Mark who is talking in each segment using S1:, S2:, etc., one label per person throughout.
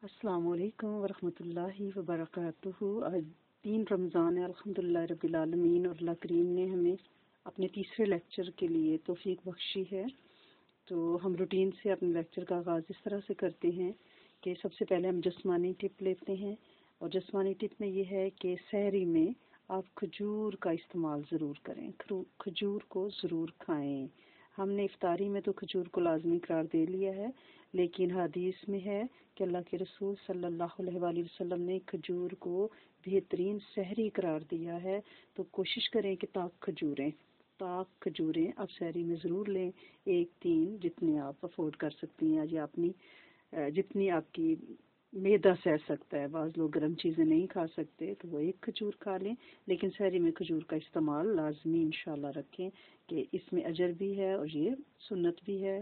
S1: السلام علیکم ورحمۃ اللہ وبرکاتہ۔ آج 3 رمضان ہے، الحمدللہ رب العالمین، اور اللہ کریم نے ہمیں اپنے تیسرے لیکچر کے لیے توفیق بخشی ہے۔ تو ہم روٹین سے اپنے لیکچر کا آغاز اس طرح سے کرتے ہیں کہ سب سے پہلے ہم جسمانی ٹپ لیتے ہیں، اور جسمانی ٹپ میں یہ ہے کہ سحری میں آپ کھجور کا استعمال ضرور کریں، کھجور کو ضرور کھائیں۔ ہم نے افطاری میں تو کھجور کو لازمی قرار دے لیا ہے، لیکن حدیث میں ہے کہ اللہ کے رسول صلی اللہ علیہ وآلہ وسلم نے کھجور کو بہترین سحری قرار دیا ہے۔ تو کوشش کریں کہ تاک کھجوریں آپ سحری میں ضرور لیں، 1-3 جتنے آپ افورڈ کر سکتی ہیں، یا اپنی جتنی آپ کی معدہ سہ سکتا ہے۔ بعض لوگ گرم چیزیں نہیں کھا سکتے تو وہ 1 کھجور کھا لیں، لیکن سحری میں کھجور کا استعمال لازمی انشاءاللہ رکھیں کہ اس میں اجر بھی ہے اور یہ سنت بھی ہے،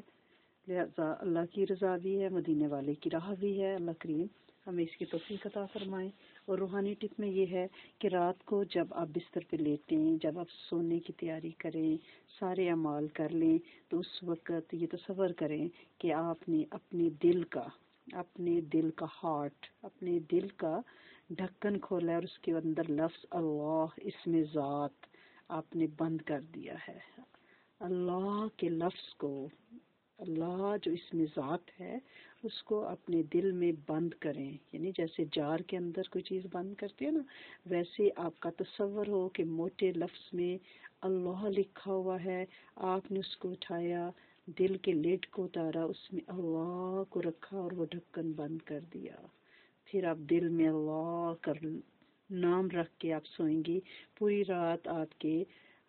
S1: لہذا اللہ کی رضا بھی ہے، مدینے والے کی راہ بھی ہے۔ اللہ کریم ہمیں اس کی توفیق عطا فرمائیں۔ اور روحانی ٹپ میں یہ ہے کہ رات کو جب آپ بستر پہ لیٹیں، جب آپ سونے کی تیاری کریں، سارے اعمال کر لیں، تو اس وقت یہ تصور کریں کہ آپ نے اپنے دل کا ہارٹ، اپنے دل کا ڈھکن کھولا ہے، اور اس کے اندر لفظ اللہ، اسم ذات آپ نے بند کر دیا ہے۔ اللہ کے لفظ کو، اللہ جو اسم ذات ہے، اس کو اپنے دل میں بند کریں، یعنی جیسے جار کے اندر کوئی چیز بند کرتے ہیں نا، ویسے آپ کا تصور ہو کہ موٹے لفظ میں اللہ لکھا ہوا ہے، آپ نے اس کو اٹھایا، دل کے لڈ کو اتارا، اس میں اللہ کو رکھا اور وہ ڈھکن بند کر دیا۔ پھر آپ دل میں اللہ کا نام رکھ کے آپ سوئیں گی۔ پوری رات آپ کے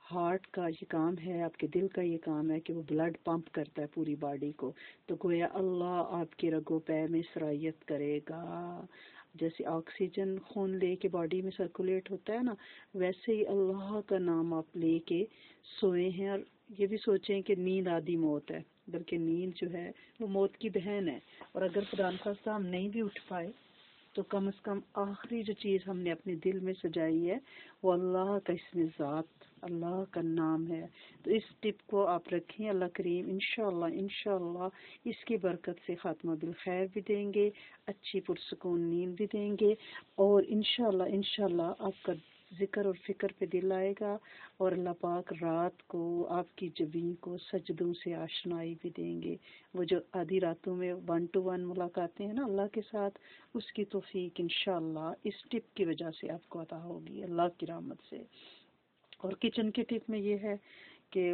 S1: ہارٹ کا یہ کام ہے، آپ کے دل کا یہ کام ہے کہ وہ بلڈ پمپ کرتا ہے پوری باڈی کو، تو گویا اللہ آپ کے رگو پے میں سرایت کرے گا۔ جیسے آکسیجن خون لے کے باڈی میں سرکولیٹ ہوتا ہے نا، ویسے ہی اللہ کا نام آپ لے کے سوئے ہیں۔ اور یہ بھی سوچیں کہ نیند آدھی موت ہے، بلکہ نیند جو ہے وہ موت کی بہن ہے، اور اگر خدا نخواستہ ہم نہیں بھی اٹھ پائے تو کم از کم آخری جو چیز ہم نے اپنے دل میں سجائی ہے وہ اللہ کا اسم ذات، اللہ کا نام ہے۔ تو اس ٹپ کو آپ رکھیں، اللہ کریم انشاءاللہ اس کی برکت سے خاتمہ بالخیر بھی دیں گے، اچھی پرسکون نیند بھی دیں گے، اور انشاءاللہ آپ کا ذکر اور فکر پہ دل آئے گا، اور اللہ پاک رات کو آپ کی جبین کو سجدوں سے آشنائی بھی دیں گے۔ وہ جو آدھی راتوں میں 1 to 1 ملاقاتیں ہیں نا اللہ کے ساتھ، اس کی توفیق انشاءاللہ اس ٹپ کی وجہ سے آپ کو عطا ہوگی، اللہ کی رحمت سے۔ اور کچن کے ٹپ میں یہ ہے کہ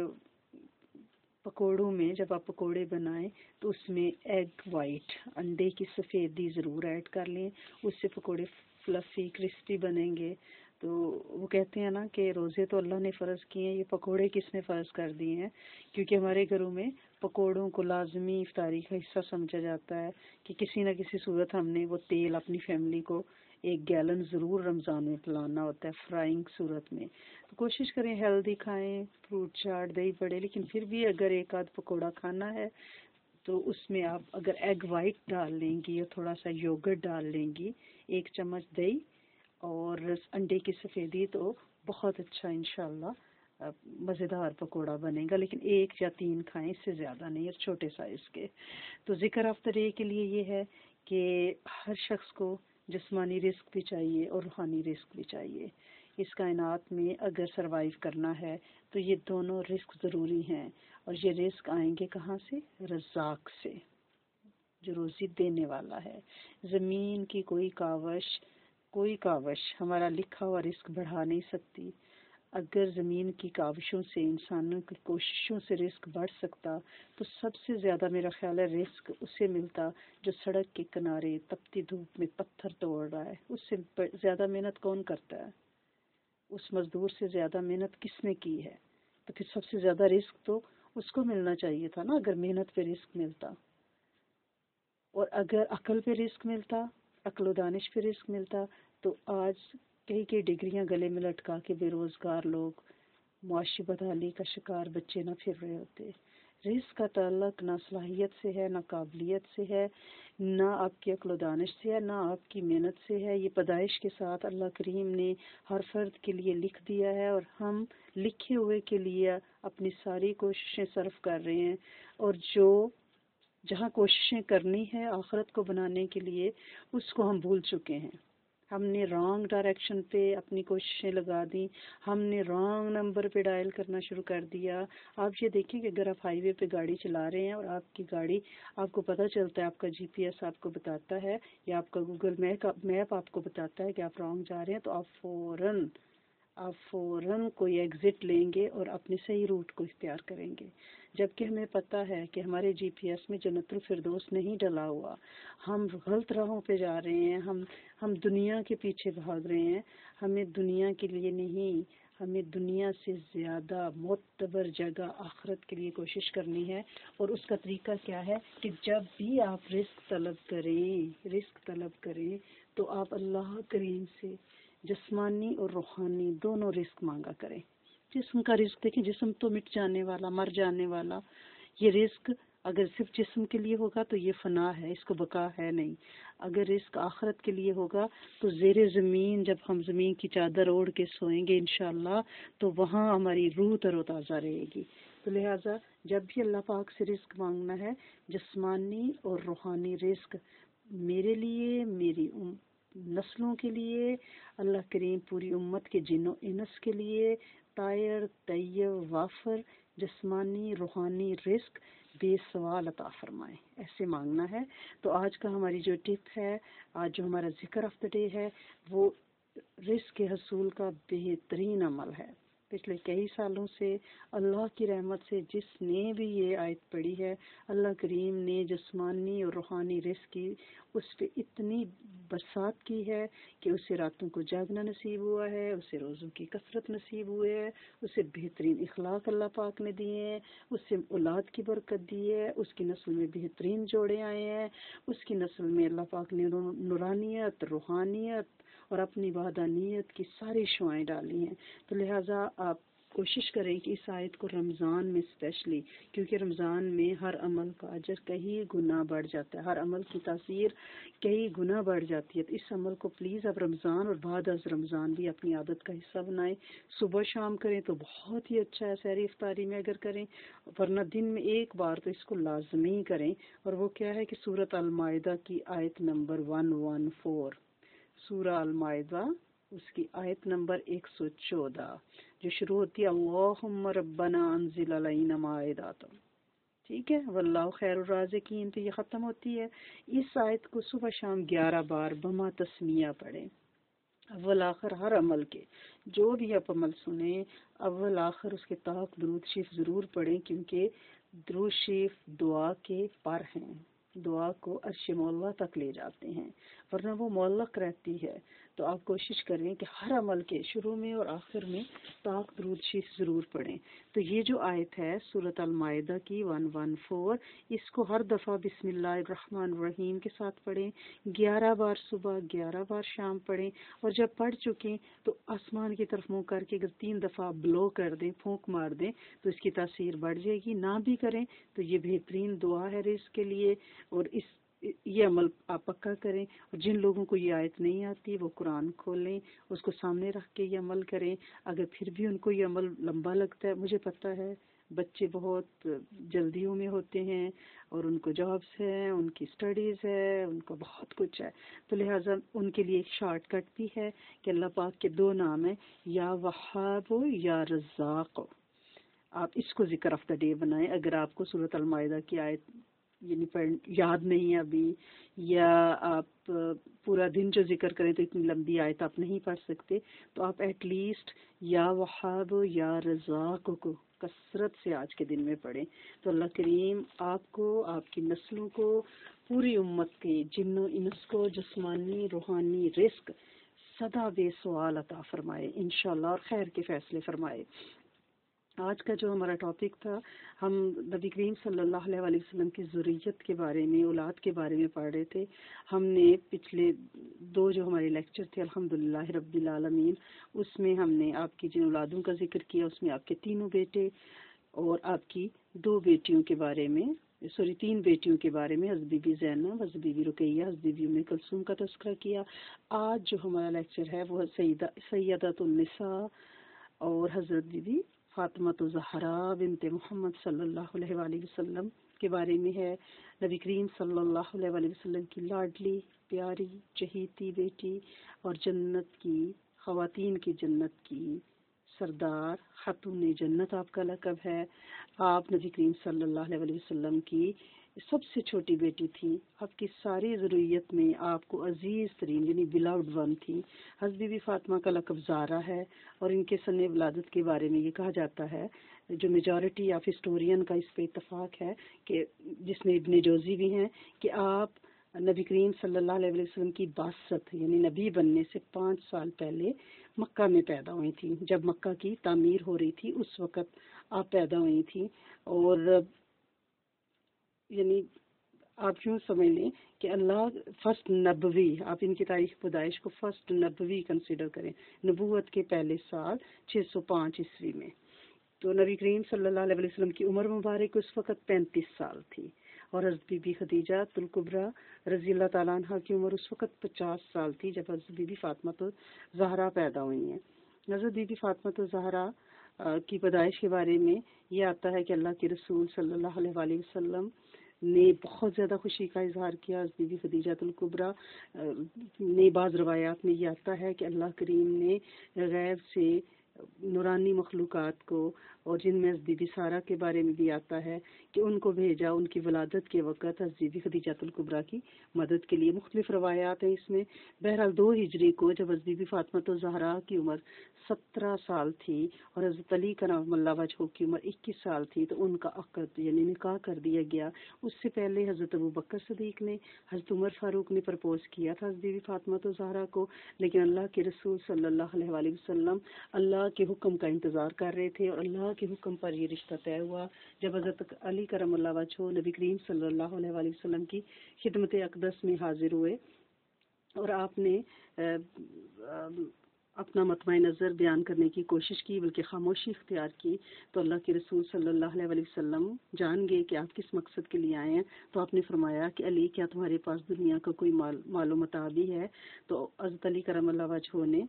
S1: پکوڑوں میں جب آپ پکوڑے بنائیں تو اس میں ایگ وائٹ، انڈے کی سفیدی ضرور ایڈ کر لیں، اس سے پکوڑے فلفی کرسپی بنیں گے۔ تو وہ کہتے ہیں نا کہ روزے تو اللہ نے فرض کیے ہیں، یہ پکوڑے کس نے فرض کر دیے ہیں؟ کیونکہ ہمارے گھروں میں پکوڑوں کو لازمی افطاری کا حصہ سمجھا جاتا ہے کہ کسی نہ کسی صورت ہم نے وہ تیل اپنی فیملی کو 1 گیلن ضرور رمضان میں پلانا ہوتا ہے فرائنگ صورت میں۔ تو کوشش کریں ہیلدی کھائیں، فروٹ چاٹ، دہی بڑے، لیکن پھر بھی اگر 1 آدھ پکوڑا کھانا ہے تو اس میں آپ اگر ایگ وائٹ ڈال لیں گی یا تھوڑا سا یوگرٹ ڈال لیں گی، 1 چمچ دہی اور انڈے کی سفیدی، تو بہت اچھا انشاءاللہ مزیدار پکوڑا بنے گا، لیکن 1 یا 3 کھائیں، اس سے زیادہ نہیں، اور چھوٹے سائز کے۔ تو ذکر آفٹر ڈے کے لیے یہ ہے کہ ہر شخص کو جسمانی رزق بھی چاہیے اور روحانی رزق بھی چاہیے۔ اس کائنات میں اگر سروائیو کرنا ہے تو یہ دونوں رزق ضروری ہیں، اور یہ رزق آئیں گے کہاں سے؟ رزاق سے، جو روزی دینے والا ہے۔ زمین کی کوئی کاوش ہمارا لکھا ہوا رزق بڑھا نہیں سکتی۔ اگر زمین کی کاوشوں سے، انسانوں کی کوششوں سے رزق بڑھ سکتا تو سب سے زیادہ میرا خیال ہے رزق اسے ملتا جو سڑک کے کنارے تپتی دھوپ میں پتھر توڑ رہا ہے۔ اس سے زیادہ محنت کون کرتا ہے؟ اس مزدور سے زیادہ محنت کس نے کی ہے؟ تو پھر سب سے زیادہ رزق تو اس کو ملنا چاہیے تھا نا، اگر محنت پہ رزق ملتا، اور اگر عقل پہ رزق ملتا، عقل و دانش پہ رزق ملتا، تو آج کئی ڈگریاں گلے میں لٹکا کے بے روزگار لوگ، معاشی بدحالی کا شکار بچے نہ پھر رہے ہوتے۔ رزق کا تعلق نہ صلاحیت سے ہے، نہ قابلیت سے ہے، نہ آپ کی عقل و دانش سے ہے، نہ آپ کی محنت سے ہے۔ یہ پیدائش کے ساتھ اللہ کریم نے ہر فرد کے لیے لکھ دیا ہے، اور ہم لکھے ہوئے کے لیے اپنی ساری کوششیں صرف کر رہے ہیں، اور جو جہاں کوششیں کرنی ہے آخرت کو بنانے کے لیے اس کو ہم بھول چکے ہیں. ہم نے رانگ ڈائریکشن پہ اپنی کوششیں لگا دیں، ہم نے رانگ نمبر پہ ڈائل کرنا شروع کر دیا. آپ یہ دیکھیں کہ اگر آپ ہائی وے پہ گاڑی چلا رہے ہیں اور آپ کی گاڑی، آپ کو پتہ چلتا ہے، آپ کا GPS آپ کو بتاتا ہے یا آپ کا گوگل میپ آپ کو بتاتا ہے کہ آپ رانگ جا رہے ہیں، تو آپ فوراً کوئی ایگزٹ لیں گے اور اپنے صحیح روٹ کو اختیار کریں گے. جبکہ ہمیں پتہ ہے کہ ہمارے GPS میں جنت الفردوس نہیں ڈلا ہوا، ہم غلط راہوں پہ جا رہے ہیں، ہم دنیا کے پیچھے بھاگ رہے ہیں. ہمیں دنیا کے لیے نہیں، ہمیں دنیا سے زیادہ معتبر جگہ آخرت کے لیے کوشش کرنی ہے. اور اس کا طریقہ کیا ہے کہ جب بھی آپ رزق طلب کریں تو آپ اللہ کریم سے جسمانی اور روحانی دونوں رزق مانگا کریں. جسم کا رزق دیکھیں، جسم تو مٹ جانے والا، مر جانے والا. یہ رزق اگر صرف جسم کے لیے ہوگا تو یہ فنا ہے، اس کو بقا ہے نہیں. اگر رزق آخرت کے لیے ہوگا تو زیر زمین جب ہم زمین کی چادر اوڑھ کے سوئیں گے انشاءاللہ تو وہاں ہماری روح تر و تازہ رہے گی. تو لہٰذا جب بھی اللہ پاک سے رزق مانگنا ہے، جسمانی اور روحانی رزق میرے لیے، میری نسلوں کے لیے، اللہ کریم پوری امت کے جن و انس کے لیے طاہر طیب وافر جسمانی روحانی رزق بے سوال عطا فرمائے، ایسے مانگنا ہے. تو آج کا ہماری جو ٹپ ہے، آج جو ہمارا ذکر آف دا ڈے ہے، وہ رزق کے حصول کا بہترین عمل ہے. پچھلے کئی سالوں سے اللہ کی رحمت سے جس نے بھی یہ آیت پڑھی ہے، اللہ کریم نے جسمانی اور روحانی رزق کی اس پہ اتنی برسات کی ہے کہ اسے راتوں کو جاگنا نصیب ہوا ہے، اسے روزوں کی کثرت نصیب ہوئے ہے، اسے بہترین اخلاق اللہ پاک نے دیے ہیں، اس سے اولاد کی برکت دی ہے، اس کی نسل میں بہترین جوڑے آئے ہیں، اس کی نسل میں اللہ پاک نے نورانیت، روحانیت اور اپنی وحدانیت کی ساری شعائیں ڈالی ہیں. تو لہٰذا آپ کوشش کریں کہ اس آیت کو رمضان میں اسپیشلی، کیونکہ رمضان میں ہر عمل کا اجر کئی گنا بڑھ جاتا ہے، ہر عمل کی تاثیر کئی گنا بڑھ جاتی ہے. تو اس عمل کو پلیز اب رمضان اور بعد از رمضان بھی اپنی عادت کا حصہ بنائیں. صبح شام کریں تو بہت ہی اچھا ہے، سحری افطاری میں اگر کریں، ورنہ دن میں ایک بار تو اس کو لازمی کریں. اور وہ کیا ہے کہ سورۃ المائدہ کی آیت نمبر 114، سورہ المائدہ اس کی آیت نمبر 114 جو شروع ہوتی ہے اللہم ربنا انزل علینا مائدۃ، ٹھیک ہے، واللہ خیر الرازقین، تو یہ ختم ہوتی ہے. اس آیت کو صبح شام 11 بار بما تسمیہ پڑھیں. اول آخر ہر عمل کے، جو بھی آپ عمل سنیں، اول آخر اس کے طاق درود شریف ضرور پڑھیں، کیونکہ درود شریف دعا کے پر ہیں، دعا کو عرش مولا تک لے جاتے ہیں، ورنہ وہ معلق رہتی ہے. تو آپ کوشش کریں کہ ہر عمل کے شروع میں اور آخر میں طاق درود شریف ضرور پڑھیں. تو یہ جو آیت ہے سورۃ المائدہ کی 114، اس کو ہر دفعہ بسم اللہ الرحمن الرحیم کے ساتھ پڑھیں، 11 بار صبح 11 بار شام پڑھیں. اور جب پڑھ چکیں تو آسمان کی طرف منہ کر کے اگر 3 دفعہ بلو کر دیں، پھونک مار دیں، تو اس کی تاثیر بڑھ جائے گی. نہ بھی کریں تو یہ بہترین دعا ہے رزق کے لیے. اور یہ عمل آپ پکا کریں. اور جن لوگوں کو یہ آیت نہیں آتی وہ قرآن کھولیں، اس کو سامنے رکھ کے یہ عمل کریں. اگر پھر بھی ان کو یہ عمل لمبا لگتا ہے، مجھے پتہ ہے بچے بہت جلدیوں میں ہوتے ہیں اور ان کو جابس ہیں، ان کی سٹڈیز ہے، ان کو بہت کچھ ہے، تو لہٰذا ان کے لیے ایک شارٹ کٹ بھی ہے کہ اللہ پاک کے 2 نام ہیں، یا وہاب یا رزاق. آپ اس کو ذکر آف دا ڈے بنائیں. اگر آپ کو سورۃ المائدہ کی آیت یعنی یاد نہیں ہے ابھی، یا آپ پورا دن جو ذکر کریں تو اتنی لمبی آیت آپ نہیں پڑھ سکتے، تو آپ ایٹ لیسٹ یا وہاب یا رزاق کو کثرت سے آج کے دن میں پڑھیں. تو اللہ کریم آپ کو، آپ کی نسلوں کو، پوری امت کے جن و انس کو جسمانی روحانی رزق سدا بے سوال عطا فرمائے انشاءاللہ، اور خیر کے فیصلے فرمائے. آج کا جو ہمارا ٹاپک تھا، ہم نبی کریم صلی اللہ علیہ وسلم کی ذریت کے بارے میں، اولاد کے بارے میں پڑھ رہے تھے. ہم نے پچھلے 2 جو ہمارے لیکچر تھے الحمدللہ رب العالمین، اس میں ہم نے آپ کی جن اولادوں کا ذکر کیا، اس میں آپ کے 3 بیٹے اور آپ کی 2 بیٹیوں کے بارے میں، 3 بیٹیوں کے بارے میں، حضرت بی بی زینب، حضرت بی بی رقیہ، حضرت بی بی ام کلثوم کا تذکرہ کیا. آج جو ہمارا لیکچر ہے وہ سیدۃ النساء اور حضرت بی بی فاطمہ زہرا بنت محمد صلی اللہ علیہ وآلہ وسلم کے بارے میں ہے، نبی کریم صلی اللہ علیہ وآلہ وسلم کی لاڈلی پیاری چہیتی بیٹی اور جنت کی خواتین کی جنت کی سردار خاتون جنت آپ کا لقب ہے۔ آپ نبی کریم صلی اللہ علیہ وآلہ وسلم کی سب سے چھوٹی بیٹی تھی، آپ کی ساری ذریت میں آپ کو عزیز ترین یعنی بلاؤڈ ون تھی۔ حضرت بی بی فاطمہ کا لقب زہرا ہے، اور ان کے سن ولادت کے بارے میں یہ کہا جاتا ہے، جو میجورٹی آف ہسٹورین کا اس پہ اتفاق ہے کہ جس میں ابن جوزی بھی ہیں، کہ آپ نبی کریم صلی اللہ علیہ وسلم کی بعثت یعنی نبی بننے سے 5 سال پہلے مکہ میں پیدا ہوئی تھی۔ جب مکہ کی تعمیر ہو رہی تھی اس وقت آپ پیدا ہوئی تھی، اور یعنی آپ یوں سمجھ لیں کہ اللہ فرسٹ نبوی، آپ ان کی تاریخ پیدائش کو فرسٹ نبوی کنسیڈر کریں، نبوت کے پہلے سال 605 عیسوی میں۔ تو نبی کریم صلی اللہ علیہ وسلم کی عمر مبارک اس وقت 35 سال تھی، اور حضرت بی بی خدیجہ الکبریٰ رضی اللہ تعالیٰ عنہ کی عمر اس وقت 50 سال تھی جب حضرت بی بی فاطمہ الزہرا پیدا ہوئی ہیں۔ حضرت بی بی فاطمہ الزہرا کی پیدائش کے بارے میں یہ آتا ہے کہ اللہ کے رسول صلی اللہ علیہ وآلہ وسلم نے بہت زیادہ خوشی کا اظہار کیا۔ بی بی خدیجہ الکبریٰ نے بعض روایات میں یہ آتا ہے کہ اللہ کریم نے غیب سے نورانی مخلوقات کو، اور جن میں بی بی سارہ کے بارے میں بھی آتا ہے کہ ان کو بھیجا ان کی ولادت کے وقت بی بی خدیجہ الکبریٰ کی مدد کے لیے۔ مختلف روایات ہیں اس میں۔ بہرحال 2 ہجری کو جب بی بی فاطمہ الزہرا کی عمر 17 سال تھی اور حضرت علی کرم اللہ وجہہ کی عمر 21 سال تھی، تو ان کا عقد یعنی نکاح کر دیا گیا۔ اس سے پہلے حضرت ابوبکر صدیق نے، حضرت عمر فاروق نے پرپوز کیا تھا بی بی فاطمہ الزہرا کو، لیکن اللہ کے رسول صلی اللہ علیہ وآلہ وسلم اللہ کے حکم کا انتظار کر رہے تھے، اور اللہ کے حکم پر یہ رشتہ طے ہوا جب حضرت علی کرم اللہ وجہہ نبی کریم صلی اللہ علیہ وآلہ وسلم کی خدمت اقدس میں حاضر ہوئے، اور آپ نے اپنا مطمع نظر بیان کرنے کی کوشش کی، بلکہ خاموشی اختیار کی۔ تو اللہ کے رسول صلی اللہ علیہ وآلہ وسلم جان گئے کہ آپ کس مقصد کے لیے آئے ہیں، تو آپ نے فرمایا کہ علی کیا تمہارے پاس دنیا کا کوئی مال و متاع بھی ہے؟ تو حضرت علی کرم اللہ وجہہ نے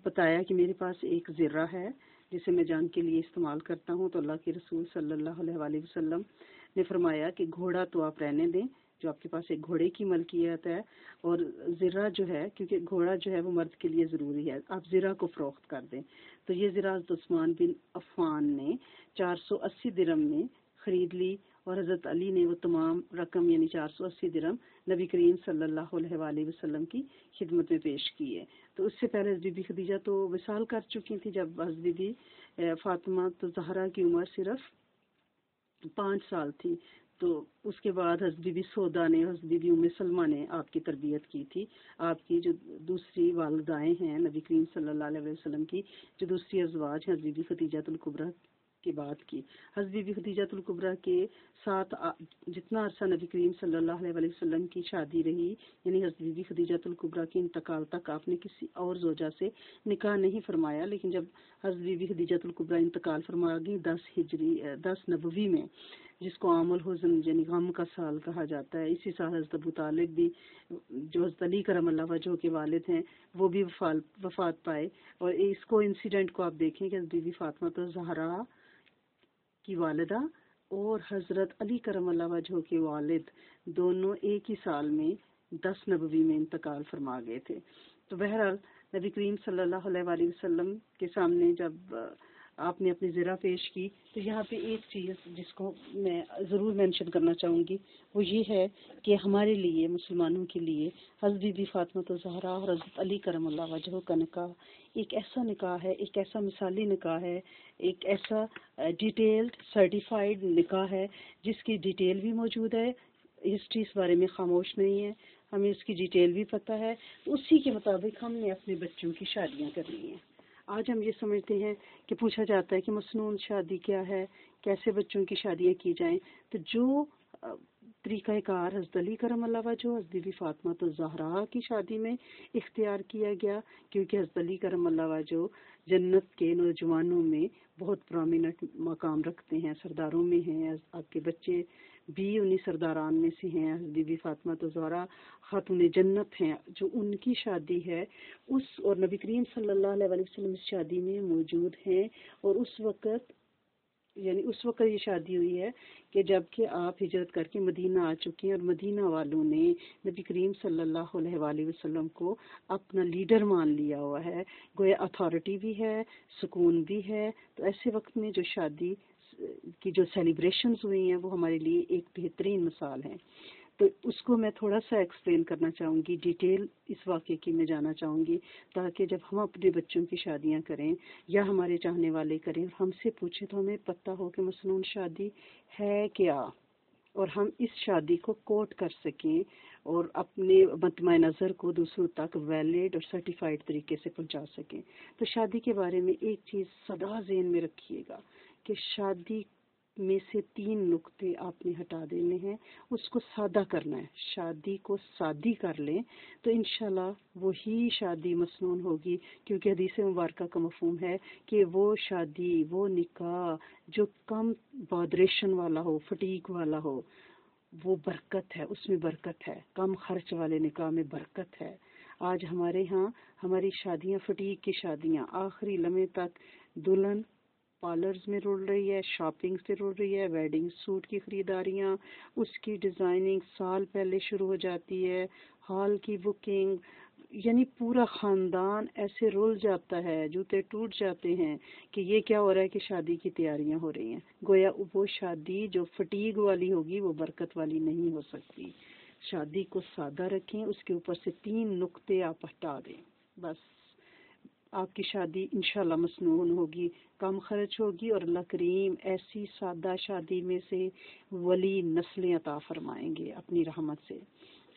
S1: بتایا کہ میرے پاس ایک زرہ ہے جسے میں جنگ کے لیے استعمال کرتا ہوں۔ تو اللہ کے رسول صلی اللہ علیہ وآلہ وسلم نے فرمایا کہ گھوڑا تو آپ رہنے دیں، جو آپ کے پاس ایک گھوڑے کی ملکیت ہے، اور زرہ جو ہے، کیونکہ گھوڑا جو ہے وہ مرد کے لیے ضروری ہے، آپ زرہ کو فروخت کر دیں۔ تو یہ زرہ حضرت عثمان بن عفان نے 480 درہم میں خرید لی، اور حضرت علی نے وہ تمام رقم یعنی 480 درہم نبی کریم صلی اللہ علیہ وآلہ وسلم کی خدمت میں پیش کیے۔ تو اس سے پہلے بی بی خدیجہ تو وصال کر چکی تھی جب حضرت بی بی فاطمہ الزہرا کی عمر صرف 5 سال تھی۔ تو اس کے بعد حضرت بی بی سودا نے، حضرت بی بی ام سلمہ نے آپ کی تربیت کی تھی۔ آپ کی جو دوسری والدائیں ہیں نبی کریم صلی اللہ علیہ وسلم کی جو دوسری ازواج ہیں، حضرت بی بی خدیجہ الکبریٰ کے بعد کی، حضرت بی بی خدیجہ الکبریٰ کے ساتھ جتنا عرصہ نبی کریم صلی اللہ علیہ وسلم کی شادی رہی، یعنی حضرت بی بی خدیجہ الکبریٰ کے انتقال تک آپ نے کسی اور زوجہ سے نکاح نہیں فرمایا، لیکن جب حضرت بی بی خدیجہ الکبریٰ انتقال فرما گئی 10 نبوی میں، جس کو عام الحزن یعنی غم کا سال کہا جاتا ہے، اسی سال حضرت ابو طالب بھی جو حضرت علی کرم اللہ وجہہ کے والد ہیں وہ بھی وفات پائے۔ اور اس کو انسیڈنٹ کو آپ دیکھیں کہ بی بی فاطمہ الزہرا کی والدہ اور حضرت علی کرم اللہ وجہہ کے والد دونوں ایک ہی سال میں 10 نبوی میں انتقال فرما گئے تھے۔ تو بہرحال نبی کریم صلی اللہ علیہ وآلہ وسلم کے سامنے جب آپ نے اپنی زرہ پیش کی، تو یہاں پہ ایک چیز جس کو میں ضرور مینشن کرنا چاہوں گی وہ یہ ہے کہ ہمارے لیے مسلمانوں کے لیے حضرت بی بی فاطمہ الزہرا اور حضرت علی کرم اللہ وجہہ کا نکاح ایک ایسا نکاح ہے، ایک ایسا مثالی نکاح ہے، ایک ایسا ڈیٹیلڈ سرٹیفائڈ نکاح ہے جس کی ڈیٹیل بھی موجود ہے، ہسٹری اس بارے میں خاموش نہیں ہے، ہمیں اس کی ڈیٹیل بھی پتہ ہے، اسی کے مطابق ہم نے اپنے بچوں کی شادیاں کرنی ہیں۔ آج ہم یہ سمجھتے ہیں کہ پوچھا جاتا ہے کہ مسنون شادی کیا ہے، کیسے بچوں کی شادیاں کی جائیں، تو جو طریقہ کار حضرت علی کرم اللہ وجہہ حضرت بی بی فاطمہ الزہرا کی شادی میں اختیار کیا گیا، کیونکہ حضرت علی کرم اللہ وجہہ جنت کے نوجوانوں میں بہت پرومیننٹ مقام رکھتے ہیں، سرداروں میں ہیں، آپ کے بچے بھی انہی سرداران میں سے ہیں۔ حضرت بی بی فاطمہ الزہرا خاتون جنت ہیں، جو ان کی شادی ہے اس، اور نبی کریم صلی اللہ علیہ وسلم اس شادی میں موجود ہیں، اور اس وقت یعنی اس وقت یہ شادی ہوئی ہے کہ جب کہ آپ ہجرت کر کے مدینہ آ چکے ہیں، اور مدینہ والوں نے نبی کریم صلی اللہ علیہ وآلہ وسلم کو اپنا لیڈر مان لیا ہوا ہے، گویا اتھارٹی بھی ہے، سکون بھی ہے۔ تو ایسے وقت میں جو شادی کی جو سیلیبریشنز ہوئی ہیں وہ ہمارے لیے ایک بہترین مثال ہیں۔ تو اس کو میں تھوڑا سا ایکسپلین کرنا چاہوں گی، ڈیٹیل اس واقعے کی میں جانا چاہوں گی، تاکہ جب ہم اپنے بچوں کی شادیاں کریں یا ہمارے چاہنے والے کریں، ہم سے پوچھیں تو ہمیں پتہ ہو کہ مسنون شادی ہے کیا، اور ہم اس شادی کو کوٹ کر سکیں اور اپنے مطمع نظر کو دوسروں تک ویلڈ اور سرٹیفائڈ طریقے سے پہنچا سکیں۔ تو شادی کے بارے میں ایک چیز سدا ذہن میں رکھیے گا کہ شادی میں سے 3 نقطے آپ نے ہٹا دینے ہیں، اس کو سادہ کرنا ہے۔ شادی کو سادی کر لیں تو انشاءاللہ وہی شادی مسنون ہوگی، کیونکہ حدیث مبارکہ کا مفہوم ہے کہ وہ شادی، وہ نکاح جو کم بادریشن والا ہو، فٹیک والا ہو، وہ برکت ہے، اس میں برکت ہے۔ کم خرچ والے نکاح میں برکت ہے۔ آج ہمارے ہاں ہماری شادیاں، فٹیک کی شادیاں، آخری لمحے تک دلہن پارلرز میں رول رہی ہے، شاپنگ سے رول رہی ہے، ویڈنگ سوٹ کی خریداریاں، اس کی ڈیزائننگ سال پہلے شروع ہو جاتی ہے، ہال کی بکنگ، یعنی پورا خاندان ایسے رول جاتا ہے، جوتے ٹوٹ جاتے ہیں کہ یہ کیا ہو رہا ہے کہ شادی کی تیاریاں ہو رہی ہیں۔ گویا وہ شادی جو فٹیگ والی ہوگی وہ برکت والی نہیں ہو سکتی۔ شادی کو سادہ رکھیں، اس کے اوپر سے 3 نقطے آپ ہٹا دیں، بس آپ کی شادی انشاءاللہ مسنون ہوگی، کم خرچ ہوگی، اور اللہ کریم ایسی سادہ شادی میں سے ولی نسلیں عطا فرمائیں گے اپنی رحمت سے۔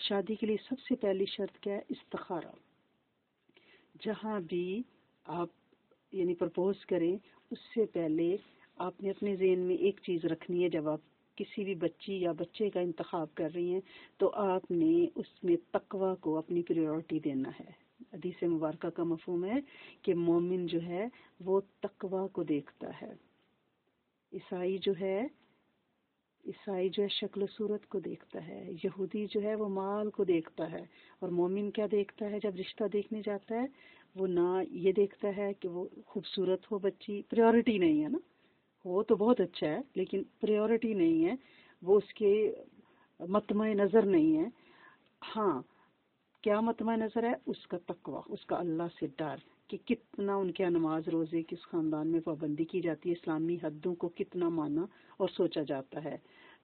S1: شادی کے لیے سب سے پہلی شرط کیا ہے؟ استخارہ۔ جہاں بھی آپ یعنی پرپوز کریں اس سے پہلے آپ نے اپنے ذہن میں ایک چیز رکھنی ہے، جب آپ کسی بھی بچی یا بچے کا انتخاب کر رہی ہیں تو آپ نے اس میں تقوی کو اپنی پریورٹی دینا ہے۔ حدیث مبارکہ کا مفہوم ہے کہ مومن جو ہے وہ تقوی کو دیکھتا ہے، عیسائی جو ہے شکل و صورت کو دیکھتا ہے، یہودی جو ہے وہ مال کو دیکھتا ہے، اور مومن کیا دیکھتا ہے جب رشتہ دیکھنے جاتا ہے؟ وہ نہ یہ دیکھتا ہے کہ وہ خوبصورت ہو بچی، پریورٹی نہیں ہے نا، وہ تو بہت اچھا ہے لیکن پریورٹی نہیں ہے، وہ اس کے مطمع نظر نہیں ہے۔ ہاں، کیا مطمع نظر ہے؟ اس کا تقوی، اس کا اللہ سے ڈر، کہ کتنا ان کے نماز روزے کس خاندان میں پابندی کی جاتی ہے، اسلامی حدوں کو کتنا مانا اور سوچا جاتا ہے،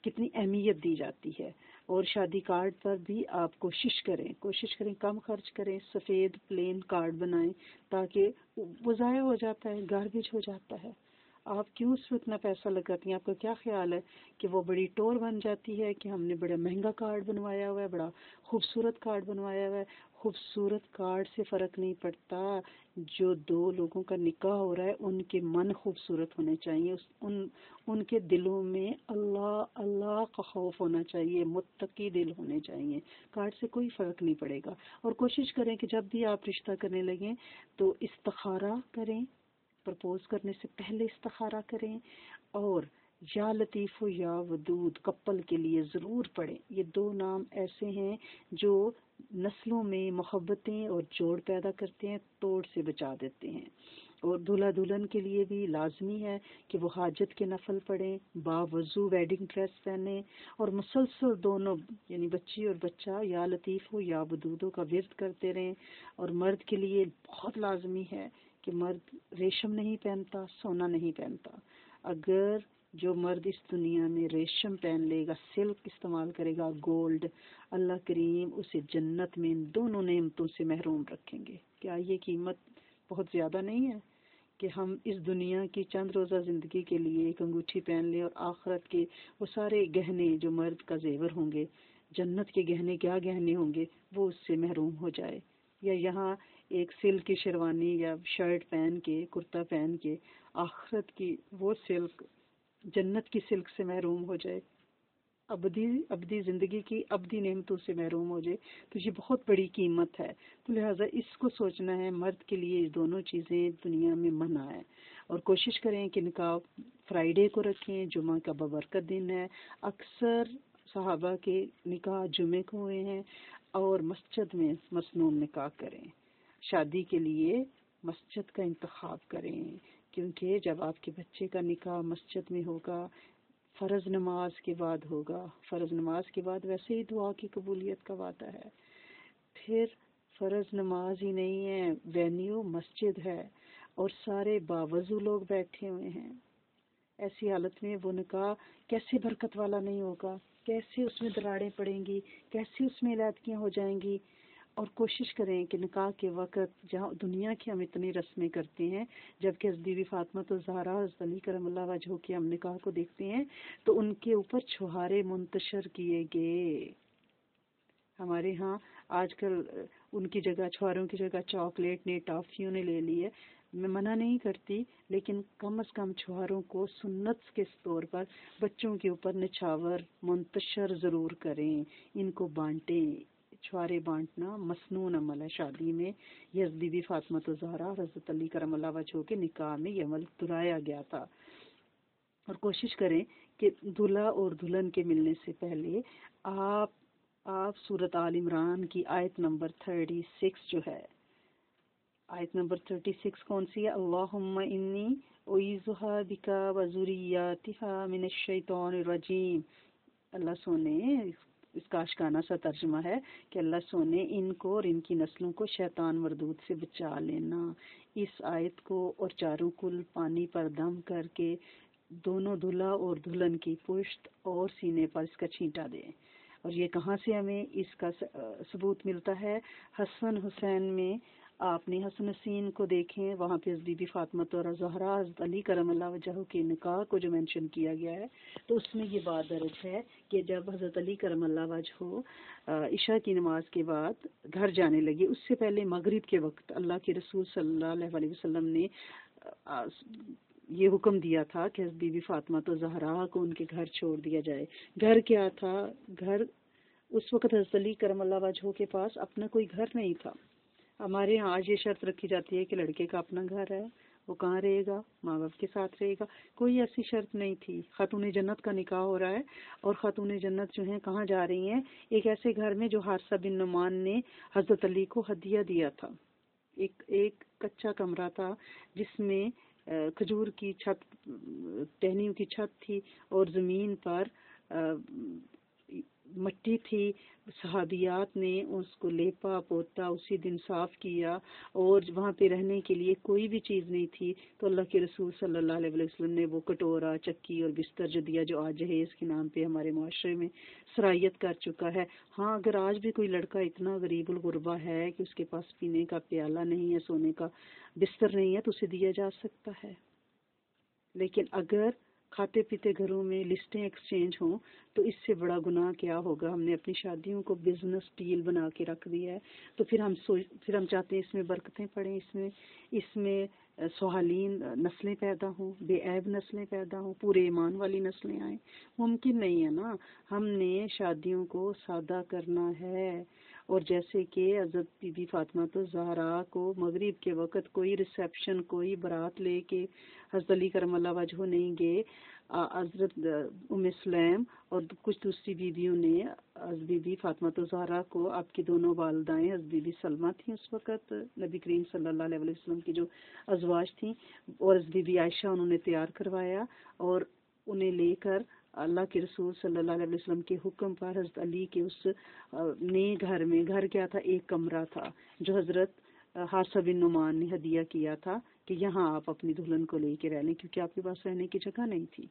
S1: کتنی اہمیت دی جاتی ہے۔ اور شادی کارڈ پر بھی آپ کوشش کریں کم خرچ کریں، سفید پلین کارڈ بنائیں، تاکہ وہ ضائع ہو جاتا ہے، گاربیج ہو جاتا ہے۔ آپ کیوں اس میں اتنا پیسہ لگاتی ہیں؟ آپ کا کیا خیال ہے کہ وہ بڑی ٹور بن جاتی ہے کہ ہم نے بڑا مہنگا کارڈ بنوایا ہوا ہے، بڑا خوبصورت کارڈ بنوایا ہوا ہے؟ خوبصورت کارڈ سے فرق نہیں پڑتا، جو 2 لوگوں کا نکاح ہو رہا ہے ان کے من خوبصورت ہونے چاہیے، ان کے دلوں میں اللہ کا خوف ہونا چاہیے، متقی دل ہونے چاہیے۔ کارڈ سے کوئی فرق نہیں پڑے گا۔ اور کوشش کریں کہ جب بھی آپ رشتہ کرنے لگیں تو استخارہ کریں، پرپوز کرنے سے پہلے استخارہ کریں، اور یا لطیف و یا ودود کپل کے لیے ضرور پڑھیں۔ یہ 2 نام ایسے ہیں جو نسلوں میں محبتیں اور جوڑ پیدا کرتے ہیں، توڑ سے بچا دیتے ہیں۔ اور دولہا دلہن کے لیے بھی لازمی ہے کہ وہ حاجت کے نفل پڑھیں، باوضو ویڈنگ ڈریس پہنیں، اور مسلسل دونوں یعنی بچی اور بچہ یا لطیف ہو یا ودودوں کا ورد کرتے رہیں۔ اور مرد کے لیے بہت لازمی ہے کہ مرد ریشم نہیں پہنتا، سونا نہیں پہنتا۔ اگر جو مرد اس دنیا میں ریشم پہن لے گا، سلک استعمال کرے گا، گولڈ، اللہ کریم اسے جنت میں ان دونوں نعمتوں سے محروم رکھیں گے۔ کیا یہ قیمت بہت زیادہ نہیں ہے کہ ہم اس دنیا کی چند روزہ زندگی کے لیے ایک انگوٹھی پہن لیں، اور آخرت کے وہ سارے گہنے جو مرد کا زیور ہوں گے، جنت کے گہنے کیا گہنے ہوں گے، وہ اس سے محروم ہو جائے؟ یا یہاں ایک سلک کی شیروانی یا شرٹ پہن کے، کرتا پہن کے، آخرت کی وہ سلک، جنت کی سلک سے محروم ہو جائے، ابدی زندگی کی ابدی نعمتوں سے محروم ہو جائے، تو یہ بہت بڑی قیمت ہے۔ تو لہٰذا اس کو سوچنا ہے، مرد کے لیے یہ دونوں چیزیں دنیا میں منع ہے۔ اور کوشش کریں کہ نکاح فرائیڈے کو رکھیں، جمعہ کا بابرکت دن ہے، اکثر صحابہ کے نکاح جمعے کو ہوئے ہیں، اور مسجد میں مسنون نکاح کریں۔ شادی کے لیے مسجد کا انتخاب کریں، کیونکہ جب آپ کے بچے کا نکاح مسجد میں ہوگا، فرض نماز کے بعد ہوگا، فرض نماز کے بعد ویسے ہی دعا کی قبولیت کا وعدہ ہے، پھر فرض نماز ہی نہیں ہے، وینیو مسجد ہے اور سارے باوضو لوگ بیٹھے ہوئے ہیں، ایسی حالت میں وہ نکاح کیسے برکت والا نہیں ہوگا، کیسے اس میں دراڑیں پڑیں گی، کیسے اس میں علیحدگیاں ہو جائیں گی۔ اور کوشش کریں کہ نکاح کے وقت جہاں دنیا کی ہم اتنی رسمیں کرتے ہیں، جبکہ بی بی فاطمہ تو زہرا حضرت علی کرم اللہ وجہہ کے ہم نکاح کو دیکھتے ہیں تو ان کے اوپر چھہارے منتشر کیے گئے۔ ہمارے ہاں آج کل ان کی جگہ، چھہاروں کی جگہ چاکلیٹ نے، ٹافیوں نے لے لی ہے۔ میں منع نہیں کرتی، لیکن کم از کم چھہاروں کو سنت کے طور پر بچوں کے اوپر نچھاور منتشر ضرور کریں، ان کو بانٹیں۔ چھہارے بانٹنا مسنون عمل ہے شادی میں، یہ بی بی فاطمہ الزہرا اور حضرت علی کرم اللہ وجہہ کے نکاح میں یہ عمل دہرایا گیا تھا۔ اور کوشش کریں کہ دلہا اور دلہن کے ملنے سے پہلے آپ سورۃ آل عمران کی آیت نمبر 36 جو ہے، آیت نمبر 36 کون سی ہے؟ اللہم انی اعیذھا بک وذریتھا من الشیطان الرجیم۔ اللہ سونے، اس کا اشکانہ سا ترجمہ ہے کہ اللہ سونے ان کو اور ان کی نسلوں کو شیطان مردود سے بچا لینا۔ اس آیت کو اور چاروں کل پانی پر دم کر کے دونوں دلہا اور دلہن کی پشت اور سینے پر اس کا چھینٹا دیں۔ اور یہ کہاں سے ہمیں اس کا ثبوت ملتا ہے؟ حسن حسین میں آپ نے حسن حسین کو دیکھیں، وہاں پہ بی بی فاطمہ الزہرا حضرت علی کرم اللہ وجہہ کے نکاح کو جو مینشن کیا گیا ہے، تو اس میں یہ بات درج ہے کہ جب حضرت علی کرم اللہ وجہہ عشاء کی نماز کے بعد گھر جانے لگے، اس سے پہلے مغرب کے وقت اللہ کے رسول صلی اللہ علیہ وسلم نے یہ حکم دیا تھا کہ بی بی فاطمہ الزہرا کو ان کے گھر چھوڑ دیا جائے۔ گھر کیا تھا؟ گھر اس وقت حضرت علی کرم اللہ وجہہ کے پاس اپنا کوئی گھر نہیں تھا۔ ہمارے یہاں آج یہ شرط رکھی جاتی ہے کہ لڑکے کا اپنا گھر ہے، وہ کہاں رہے گا؟ ماں باپ کے ساتھ رہے گا۔ کوئی ایسی شرط نہیں تھی۔ خاتون جنت کا نکاح ہو رہا ہے اور خاتون جنت جو ہیں کہاں جا رہی ہیں؟ ایک ایسے گھر میں جو حارثہ بن نعمان نے حضرت علی کو ہدیہ دیا تھا۔ ایک کچا کمرہ تھا جس میں کھجور کی چھت، ٹہنیوں کی چھت تھی اور زمین پر مٹی تھی۔ صحابیات نے اس کو لیپا پوتا، اسی دن صاف کیا، اور وہاں پہ رہنے کے لیے کوئی بھی چیز نہیں تھی، تو اللہ کے رسول صلی اللہ علیہ وسلم نے وہ کٹورا، چکی اور بستر جو دیا، جو آج جہیز کے نام پہ ہمارے معاشرے میں سرایت کر چکا ہے۔ ہاں، اگر آج بھی کوئی لڑکا اتنا غریب الغربا ہے کہ اس کے پاس پینے کا پیالہ نہیں ہے، سونے کا بستر نہیں ہے، تو اسے دیا جا سکتا ہے۔ لیکن اگر کھاتے پیتے گھروں میں لسٹیں ایکسچینج ہوں تو اس سے بڑا گناہ کیا ہوگا؟ ہم نے اپنی شادیوں کو بزنس ڈیل بنا کے رکھ دیا ہے، تو پھر ہم چاہتے ہیں اس میں برکتیں پڑیں، اس میں صالحین نسلیں پیدا ہوں، بے عیب نسلیں پیدا ہوں، پورے ایمان والی نسلیں آئیں۔ ممکن نہیں ہے نا۔ ہم نے شادیوں کو سادہ کرنا ہے، اور جیسے کہ حضرت بی بی فاطمہ الزہرا کو مغرب کے وقت کوئی ریسیپشن، کوئی بارات لے کے حضرت علی کرم اللہ وجہہ نہیں گئے، حضرت ام سلیم اور کچھ دوسری بیویوں نے حضرت بی بی فاطمہ الزہرا کو، آپ کی دونوں والدائیں حضرت بی بی سلمہ تھیں اس وقت، نبی کریم صلی اللہ علیہ وسلم کی جو ازواج تھیں، اور حضرت بی بی عائشہ انہوں نے تیار کروایا، اور انہیں لے کر اللہ کے رسول صلی اللہ علیہ وسلم کے حکم پر حضرت علی کے اس نئے گھر میں، گھر کیا تھا؟ ایک کمرہ تھا جو حضرت حارثہ بن نعمان نے ہدیہ کیا تھا کہ یہاں آپ اپنی دلہن کو لے کے رہ لیں، کیونکہ آپ کے پاس رہنے کی جگہ نہیں تھی۔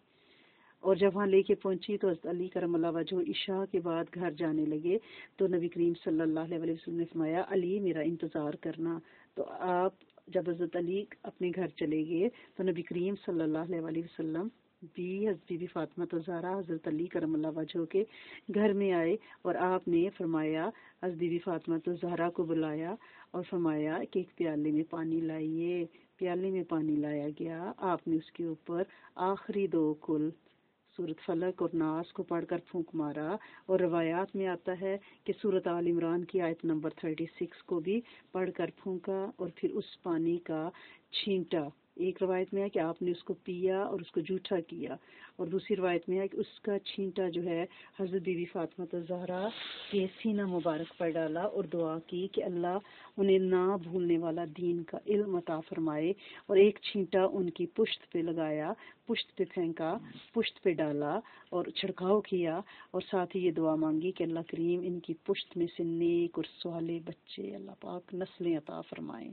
S1: اور جب وہاں لے کے پہنچی تو حضرت علی کرم اللہ وجہہ عشاء کے بعد گھر جانے لگے، تو نبی کریم صلی اللہ علیہ وسلم نے فرمایا علی میرا انتظار کرنا۔ تو آپ جب حضرت علی اپنے گھر چلے گئے تو نبی کریم صلی اللہ علیہ وسلم بھی حضرت بی بی فاطمہ الزہرا حضرت علی کرم اللہ وجہہ کے گھر میں آئے، اور آپ نے فرمایا، حضرت بی بی فاطمہ الزہرا کو بلایا اور فرمایا کہ ایک پیالے میں پانی لائیے۔ پیالے میں پانی لایا گیا، آپ نے اس کے اوپر آخری 2 کل سورۃ فلق اور ناس کو پڑھ کر پھونک مارا، اور روایات میں آتا ہے کہ سورۃ آل عمران کی آیت نمبر 36 کو بھی پڑھ کر پھونکا، اور پھر اس پانی کا چھینٹا ایک روایت میں ہے کہ آپ نے اس کو پیا اور اس کو جھوٹا کیا، اور دوسری روایت میں ہے کہ اس کا چھینٹا جو ہے حضرت بی بی فاطمہ الزہرا کے سینہ مبارک پر ڈالا اور دعا کی کہ اللہ انہیں نہ بھولنے والا دین کا علم عطا فرمائے، اور ایک چھینٹا ان کی پشت پہ لگایا، پشت پہ پھینکا، پشت پہ ڈالا اور چھڑکاؤ کیا، اور ساتھ ہی یہ دعا مانگی کہ اللہ کریم ان کی پشت میں سے نیک اور صالح بچے اللہ پاک نسلیں عطا فرمائیں۔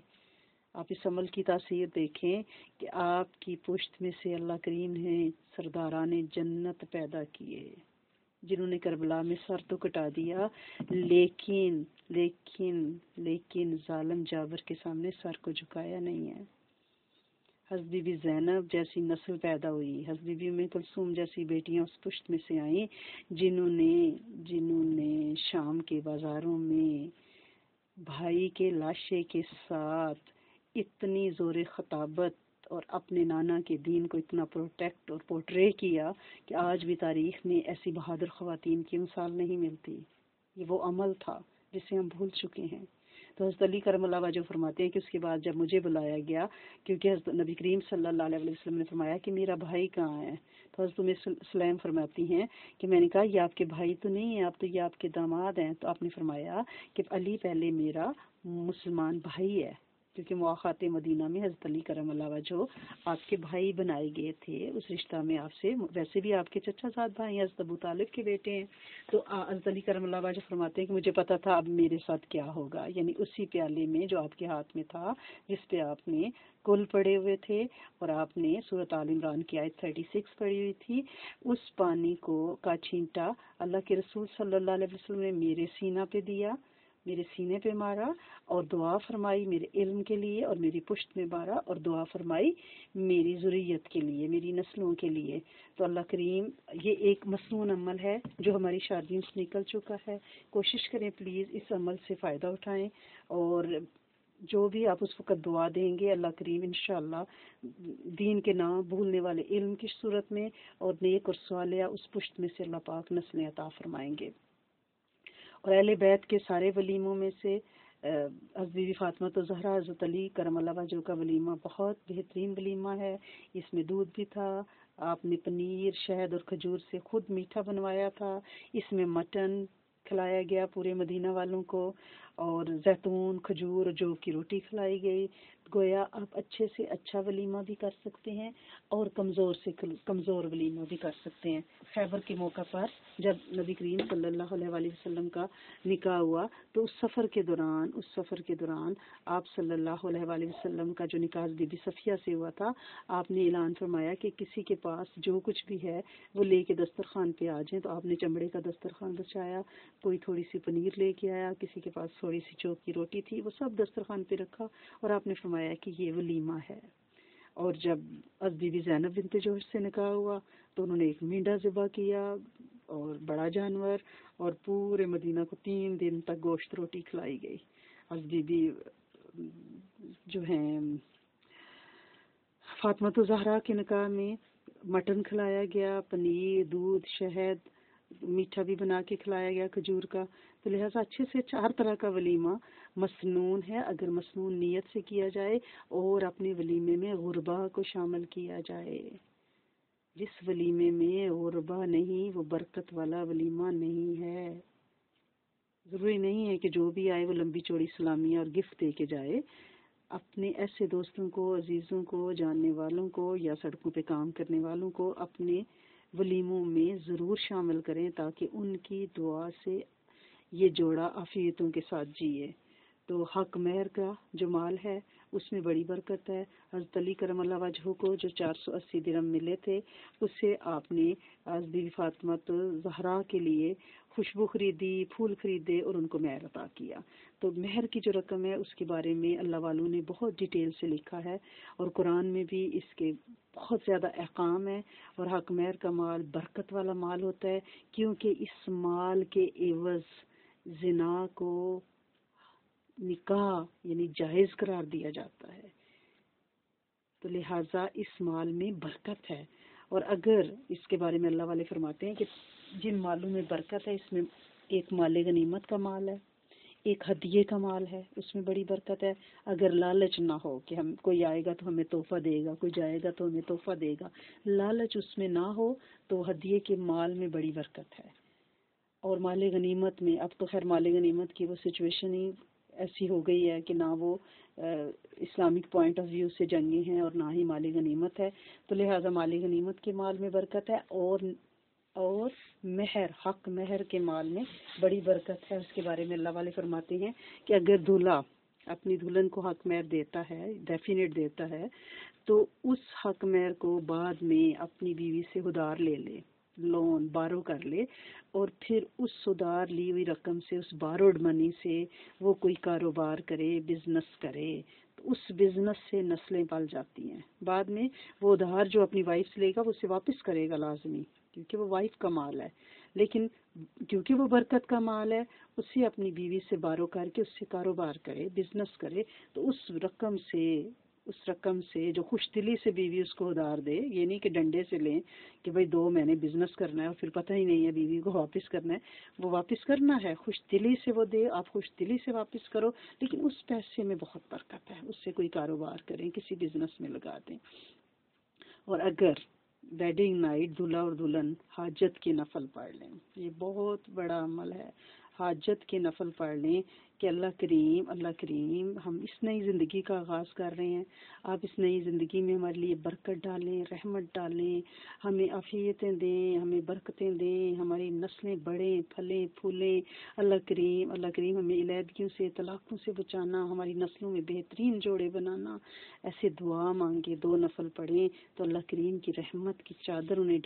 S1: آپ اس عمل کی تاثیر دیکھیں کہ آپ کی پشت میں سے اللہ کریم نے سرداران جنت پیدا کیے، جنہوں نے کربلا میں سر تو کٹا دیا، لیکن لیکن لیکن ظالم جابر کے سامنے سر کو جھکایا نہیں ہے۔ حضرت بی بی زینب جیسی نسل پیدا ہوئی، حضرت بی بی ام کلثوم جیسی بیٹیاں اس پشت میں سے آئیں جنہوں نے شام کے بازاروں میں بھائی کے لاشے کے ساتھ اتنی زور خطابت اور اپنے نانا کے دین کو اتنا پروٹیکٹ اور پورٹرے کیا کہ آج بھی تاریخ میں ایسی بہادر خواتین کی مثال نہیں ملتی۔ یہ وہ عمل تھا جسے ہم بھول چکے ہیں۔ تو حضرت علی کرم اللہ وجہ فرماتے ہیں کہ اس کے بعد جب مجھے بلایا گیا، کیونکہ حضرت نبی کریم صلی اللہ علیہ وسلم نے فرمایا کہ میرا بھائی کہاں ہے، تو حضرت سلیم فرماتی ہیں کہ میں نے کہا یہ آپ کے بھائی تو نہیں ہیں، آپ تو یہ آپ کے داماد ہیں، تو آپ نے فرمایا کہ علی پہلے میرا مسلمان بھائی ہے، کیونکہ مواخات مدینہ میں حضرت علی کرم اللہ وجہ آپ کے بھائی بنائے گئے تھے، اس رشتہ میں آپ سے ویسے بھی آپ کے چچا زاد بھائی ہیں، حضرت ابو طالب کے بیٹے ہیں۔ تو حضرت علی کرم اللہ وجہ فرماتے ہیں کہ مجھے پتا تھا اب میرے ساتھ کیا ہوگا، یعنی اسی پیالے میں جو آپ کے ہاتھ میں تھا، جس پہ آپ نے کل پڑے ہوئے تھے اور آپ نے سورۃ آل عمران کی آیت 36 پڑھی ہوئی تھی، اس پانی کا چھینٹا اللہ کے رسول صلی اللہ علیہ وسلم نے میرے سینہ پہ دیا، میرے سینے پہ مارا اور دعا فرمائی میرے علم کے لیے، اور میری پشت میں مارا اور دعا فرمائی میری ذریت کے لیے، میری نسلوں کے لیے۔ تو اللہ کریم یہ ایک مسنون عمل ہے جو ہماری شادیوں سے نکل چکا ہے، کوشش کریں پلیز اس عمل سے فائدہ اٹھائیں، اور جو بھی آپ اس وقت دعا دیں گے اللہ کریم انشاءاللہ دین کے نام بھولنے والے علم کی صورت میں اور نیک اور صالحہ اس پشت میں سے اللہ پاک نسلیں عطا فرمائیں گے۔ اور اہل بیت کے سارے ولیموں میں سے حضرت بی بی فاطمہ الزہرا حضرت علی کرم اللہ وجہ کا ولیمہ بہت بہترین ولیمہ ہے۔ اس میں دودھ بھی تھا، آپ نے پنیر، شہد اور کھجور سے خود میٹھا بنوایا تھا، اس میں مٹن کھلایا گیا پورے مدینہ والوں کو، اور زیتون، کھجور اور جو کی روٹی کھلائی گئی۔ گویا آپ اچھے سے اچھا ولیمہ بھی کر سکتے ہیں اور کمزور سے کمزور ولیمہ بھی کر سکتے ہیں۔ خیبر کے موقع پر جب نبی کریم صلی اللہ علیہ وآلہ وسلم کا نکاح ہوا تو اس سفر کے دوران آپ صلی اللہ علیہ وآلہ وسلم کا جو نکاح بی بی صفیہ سے ہوا تھا، آپ نے اعلان فرمایا کہ کسی کے پاس جو کچھ بھی ہے وہ لے کے دسترخوان پہ آ جائیں، تو آپ نے چمڑے کا دسترخوان بچایا، کوئی تھوڑی سی پنیر لے کے آیا، کسی کے پاس تھوڑی سی چوک کی روٹی تھی، وہ سب دسترخوان پہ رکھا اور آپ نے فرمایا کہ یہ ولیمہ ہے۔ اور جب بی بی زینب بنت جوش سے نکاح ہوا تو انہوں نے ایک مینڈا ذبح کیا اور بڑا جانور، اور پورے مدینہ کو 3 دن تک گوشت روٹی کھلائی گئی۔ بی بی جو ہیں فاطمہ الزہرا کے نکاح میں مٹن کھلایا گیا، پنیر، دودھ، شہد، میٹھا بھی بنا کے کھلایا گیا کھجور کا۔ تو لہٰذا اچھے سے ہر طرح کا ولیمہ مسنون ہے اگر مسنون نیت سے کیا جائے اور اپنے ولیمے میں غربا کو شامل کیا جائے۔ جس ولیمے میں غربا نہیں وہ برکت والا ولیمہ نہیں ہے۔ ضروری نہیں ہے کہ جو بھی آئے وہ لمبی چوڑی سلامیاں اور گفٹ دے کے جائے۔ اپنے ایسے دوستوں کو، عزیزوں کو، جاننے والوں کو یا سڑکوں پہ کام کرنے والوں کو اپنے ولیموں میں ضرور شامل کریں تاکہ ان کی دعا سے یہ جوڑا عافیتوں کے ساتھ جیے۔ تو حق مہر کا جو مال ہے اس میں بڑی برکت ہے۔ حضرت علی کرم اللہ وجہ کو جو 480 درہم ملے تھے اس سے آپ نے حضرت بی بی فاطمہ الزہرا کے لیے خوشبو خریدی، پھول خریدے اور ان کو مہر عطا کیا۔ تو مہر کی جو رقم ہے اس کے بارے میں اللہ والوں نے بہت ڈیٹیل سے لکھا ہے اور قرآن میں بھی اس کے بہت زیادہ احکام ہے، اور حق مہر کا مال برکت والا مال ہوتا ہے کیونکہ اس مال کے عوض زنا کو نکاح یعنی جائز قرار دیا جاتا ہے، تو لہٰذا اس مال میں برکت ہے۔ اور اگر اس کے بارے میں اللہ والے فرماتے ہیں کہ جن مالوں میں برکت ہے اس میں ایک مال غنیمت کا مال ہے، ایک ہدیے کا مال ہے، اس میں بڑی برکت ہے۔ اگر لالچ نہ ہو کہ ہم کوئی آئے گا تو ہمیں تحفہ دے گا، کوئی جائے گا تو ہمیں تحفہ دے گا، لالچ اس میں نہ ہو تو ہدیے کے مال میں بڑی برکت ہے۔ اور مال غنیمت میں، اب تو خیر مال غنیمت کی وہ سچویشن ہی ایسی ہو گئی ہے کہ نہ وہ اسلامک پوائنٹ آف ویو سے جنگی ہیں اور نہ ہی مال غنیمت ہے، تو لہٰذا مال غنیمت کے مال میں برکت ہے، اور مہر، حق مہر کے مال میں بڑی برکت ہے۔ اس کے بارے میں اللہ والے فرماتے ہیں کہ اگر دولہا اپنی دلہن کو حق مہر دیتا ہے، ڈیفینیٹ دیتا ہے، تو اس حق مہر کو بعد میں اپنی بیوی سے ادھار لے لے، لون بارو کر لے، اور پھر اس ادھار لی ہوئی رقم سے، اس باروڈ منی سے وہ کوئی کاروبار کرے، بزنس کرے، تو اس بزنس سے نسلیں پل جاتی ہیں۔ بعد میں وہ ادھار جو اپنی وائف سے لے گا وہ اسے واپس کرے گا لازمی، کیونکہ وہ وائف کا مال ہے، لیکن کیونکہ وہ برکت کا مال ہے، اسے اپنی بیوی سے بارو کر کے اس سے کاروبار کرے، بزنس کرے، تو اس رقم سے جو خوش دلی سے بیوی اس کو ادھار دے، یہ نہیں کہ ڈنڈے سے لیں کہ بھئی دو میں نے بزنس کرنا ہے اور پھر پتہ ہی نہیں ہے بیوی کو واپس کرنا ہے، وہ واپس کرنا ہے، خوش دلی سے وہ دے، آپ خوش دلی سے واپس کرو، لیکن اس پیسے میں بہت برکت ہے، اس سے کوئی کاروبار کریں، کسی بزنس میں لگا دیں۔ اور اگر ویڈنگ نائٹ دلہا اور دلہن حاجت کے نفل پڑھ لیں، یہ بہت بڑا عمل ہے، حاجت کے نفل پڑھ لیں کہ اللہ کریم ہم اس نئی زندگی کا آغاز کر رہے ہیں، آپ اس نئی زندگی میں ہمارے لیے برکت ڈالیں، رحمت ڈالیں، ہمیں عافیتیں دیں، ہمیں برکتیں دیں، ہماری نسلیں بڑھیں پھلیں پھولیں۔ اللہ کریم ہمیں علیحدگیوں سے، طلاقوں سے بچانا، ہماری نسلوں میں بہترین جوڑے بنانا، ایسے دعا مانگے، 2 نفل پڑھیں تو اللہ کریم کی رحمت کی چادر انہیں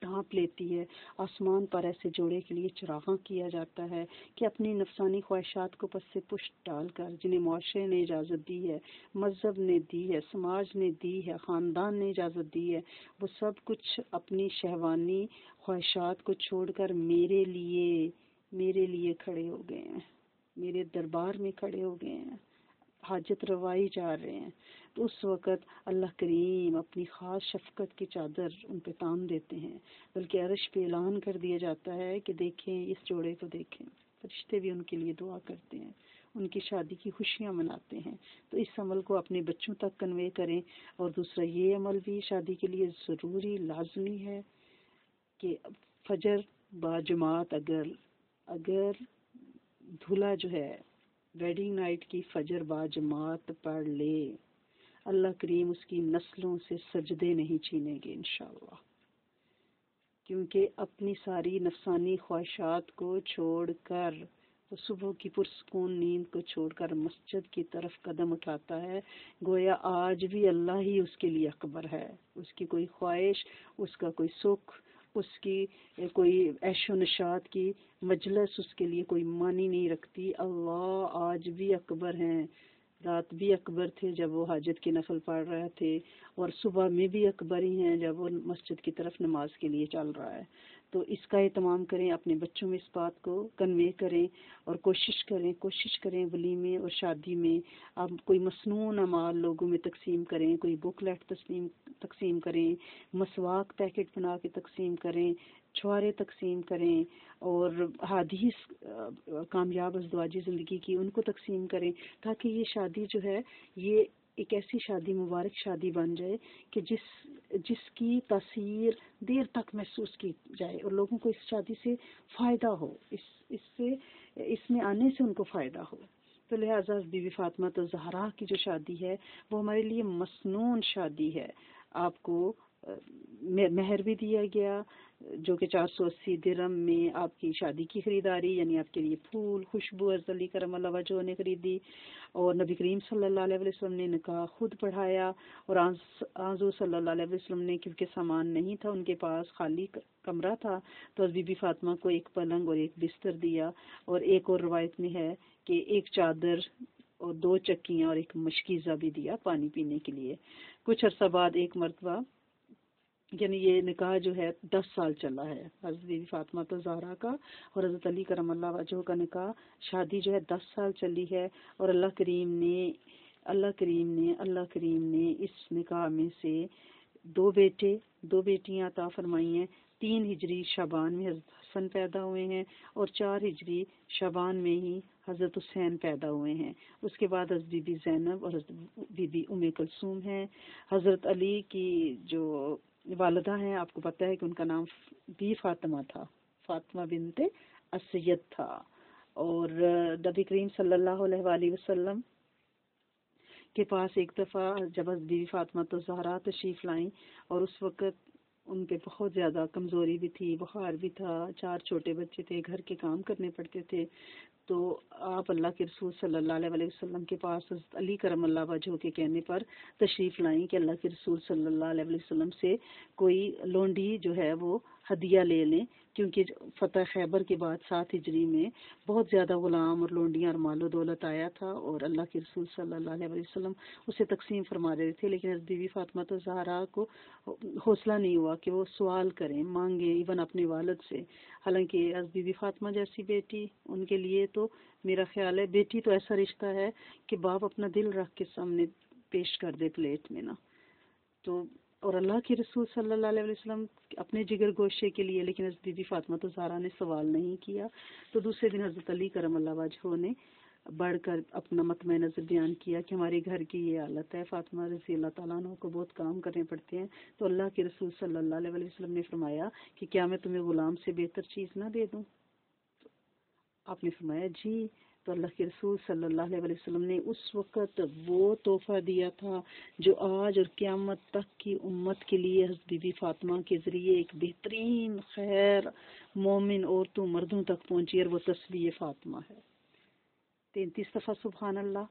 S1: ڈھانپ لیتی ہے۔ آسمان پر ایسے جوڑے کے لیے چراغاں کیا جاتا ہے کہ اپنی نفسانی خواہشات کو پس سے پشت ڈال کر، جنہیں معاشرے نے اجازت دی ہے، مذہب نے دی ہے، سماج نے دی ہے، خاندان نے اجازت دی ہے، وہ سب کچھ اپنی شہوانی خواہشات کو چھوڑ کر میرے لیے کھڑے ہو گئے ہیں، میرے دربار میں کھڑے ہو گئے ہیں، حاجت روائی چاہ رہے ہیں۔ تو اس وقت اللہ کریم اپنی خاص شفقت کی چادر ان پہ تان دیتے ہیں، بلکہ عرش پہ اعلان کر دیا جاتا ہے کہ دیکھیں اس جوڑے کو دیکھیں، فرشتے بھی ان کے لیے دعا کرتے ہیں، ان کی شادی کی خوشیاں مناتے ہیں۔ تو اس عمل کو اپنے بچوں تک کنوے کریں۔ اور دوسرا یہ عمل بھی شادی کے لیے ضروری لازمی ہے کہ فجر باجماعت اگر دھلا جو ہے ویڈنگ نائٹ کی فجر باجماعت پڑھ لے، اللہ کریم اس کی نسلوں سے سجدے نہیں چھینیں گے انشاءاللہ، کیونکہ اپنی ساری نفسانی خواہشات کو چھوڑ کر وہ صبح کی پرسکون نیند کو چھوڑ کر مسجد کی طرف قدم اٹھاتا ہے، گویا آج بھی اللہ ہی اس کے لیے اکبر ہے، اس کی کوئی خواہش، اس کا کوئی سکھ، اس کی کوئی عیش و نشاط کی مجلس اس کے لیے کوئی معنی نہیں رکھتی۔ اللہ آج بھی اکبر ہیں، رات بھی اکبر تھے جب وہ حاجت کے نفل پڑھ رہے تھے، اور صبح میں بھی اکبر ہی ہیں جب وہ مسجد کی طرف نماز کے لیے چل رہا ہے۔ تو اس کا اہتمام کریں، اپنے بچوں میں اس بات کو کنوے کریں، اور کوشش کریں ولیمے اور شادی میں آپ کوئی مصنون اعمال لوگوں میں تقسیم کریں، کوئی بک لیٹ تقسیم کریں، مسواک پیکٹ بنا کے تقسیم کریں، چھوارے تقسیم کریں، اور حدیث کامیاب ازدواجی زندگی کی ان کو تقسیم کریں، تاکہ یہ شادی جو ہے یہ ایک ایسی شادی، مبارک شادی بن جائے کہ جس کی تاثیر دیر تک محسوس کی جائے، اور لوگوں کو اس شادی سے فائدہ ہو، اس میں آنے سے ان کو فائدہ ہو۔ تو لہٰذا بی بی فاطمہ الزہرا کی جو شادی ہے وہ ہمارے لیے مسنون شادی ہے۔ آپ کو مہر بھی دیا گیا جو کہ 480 درہم میں آپ کی شادی کی خریداری، یعنی آپ کے لیے پھول، خوشبو عرض علی کرم اللہ وجہ نے خریدی، اور نبی کریم صلی اللہ علیہ وسلم نے نکاح خود پڑھایا، اور حضور صلی اللہ علیہ وسلم نے، کیونکہ سامان نہیں تھا ان کے پاس، خالی کمرہ تھا، تو بی بی فاطمہ کو ایک پلنگ اور ایک بستر دیا، اور ایک اور روایت میں ہے کہ ایک چادر اور 2 چکیاں اور ایک مشکیزہ بھی دیا پانی پینے کے لیے۔ کچھ عرصہ بعد ایک مرتبہ، یعنی یہ نکاح جو ہے 10 سال چلا ہے، حضرت بی بی فاطمہ الزہرا کا اور حضرت علی کرم اللہ وجہ کا نکاح، شادی جو ہے 10 سال چلی ہے، اور اللہ کریم نے اس نکاح میں سے 2 بیٹے 2 بیٹیاں عطا فرمائی ہیں۔ 3 ہجری شعبان میں حضرت حسن پیدا ہوئے ہیں، اور 4 ہجری شعبان میں ہی حضرت حسین پیدا ہوئے ہیں۔ اس کے بعد حضرت بی بی زینب اور حضرت بی بی ام کلثوم ہیں۔ حضرت علی کی جو والدہ ہیں، آپ کو پتہ ہے کہ ان کا نام بھی فاطمہ تھا، فاطمہ بنت اسید تھا۔ اور نبی کریم صلی اللہ علیہ وآلہ وسلم کے پاس ایک دفعہ جب حضرت بی بی فاطمہ تو زہرا تشریف لائیں، اور اس وقت ان پہ بہت زیادہ کمزوری بھی تھی، بخار بھی تھا، 4 چھوٹے بچے تھے، گھر کے کام کرنے پڑتے تھے، تو آپ اللہ کے رسول صلی اللہ علیہ وآلہ وسلم کے پاس حضرت علی کرم اللہ وجہہ کے کہنے پر تشریف لائیں کہ اللہ کے رسول صلی اللہ علیہ وآلہ وسلم سے کوئی لونڈی جو ہے وہ ہدیہ لے لیں، کیونکہ فتح خیبر کے بعد 7 ہجری میں بہت زیادہ غلام اور لونڈیاں اور مال و دولت آیا تھا، اور اللہ کے رسول صلی اللہ علیہ وآلہ وسلم اسے تقسیم فرما رہے تھے، لیکن حضرت بی بی فاطمہ تو زہرا کو حوصلہ نہیں ہوا کہ وہ سوال کریں، مانگیں، ایون اپنے والد سے۔ حالانکہ حضرت بی بی فاطمہ جیسی بیٹی ان کے لیے تو میرا خیال ہے بیٹی تو ایسا رشتہ ہے کہ باپ اپنا دل رکھ کے سامنے پیش کر دے پلیٹ میں نا، تو اور اللہ کے رسول صلی اللہ علیہ وسلم اپنے جگر گوشے کے لیے، لیکن حضرت بی بی فاطمہ تو زہرا نے سوال نہیں کیا۔ تو دوسرے دن حضرت علی کرم اللہ وجہہ نے بڑھ کر اپنا مطمع نظر بیان کیا کہ ہمارے گھر کی یہ حالت ہے، فاطمہ رضی اللہ تعالیٰ عنہ کو بہت کام کرنے پڑتے ہیں، تو اللہ کے رسول صلی اللہ علیہ وسلم نے فرمایا کہ کیا میں تمہیں غلام سے بہتر چیز نہ دے دوں؟ آپ نے فرمایا جی۔ تو اللہ کے رسول صلی اللہ علیہ وسلم نے اس وقت وہ تحفہ دیا تھا جو آج اور قیامت تک کی امت کے لیے حضرت بی بی فاطمہ کے ذریعے ایک بہترین خیر مومن عورتوں مردوں تک پہنچی، اور وہ تسبیح فاطمہ ہے۔ 33 دفعہ سبحان اللہ،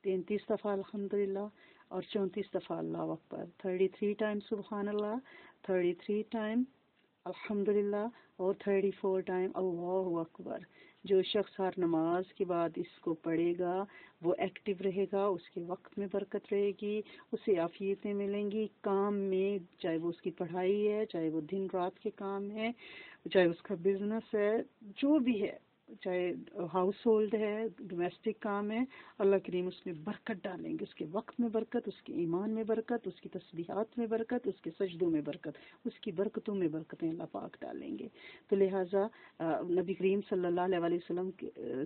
S1: 33 دفعہ الحمدللہ، اور 34 دفعہ اللہ اکبر، 33 ٹائم سبحان اللہ، 33 ٹائم الحمدللہ، اور 34 ٹائم اللہ اکبر۔ جو شخص ہر نماز کے بعد اس کو پڑھے گا وہ ایکٹیو رہے گا، اس کے وقت میں برکت رہے گی، اسے عافیتیں ملیں گی کام میں، چاہے وہ اس کی پڑھائی ہے، چاہے وہ دن رات کے کام ہے، چاہے اس کا بزنس ہے، جو بھی ہے، چاہے ہاؤس ہولڈ ہے، ڈومیسٹک کام ہے، اللہ کریم اس میں برکت ڈالیں گے، اس کے وقت میں برکت، اس کے ایمان میں برکت، اس کی تسبیحات میں برکت، اس کے سجدوں میں برکت، اس کی برکتوں میں برکتیں اللہ پاک ڈالیں گے۔ تو لہٰذا نبی کریم صلی اللہ علیہ وآلہ وسلم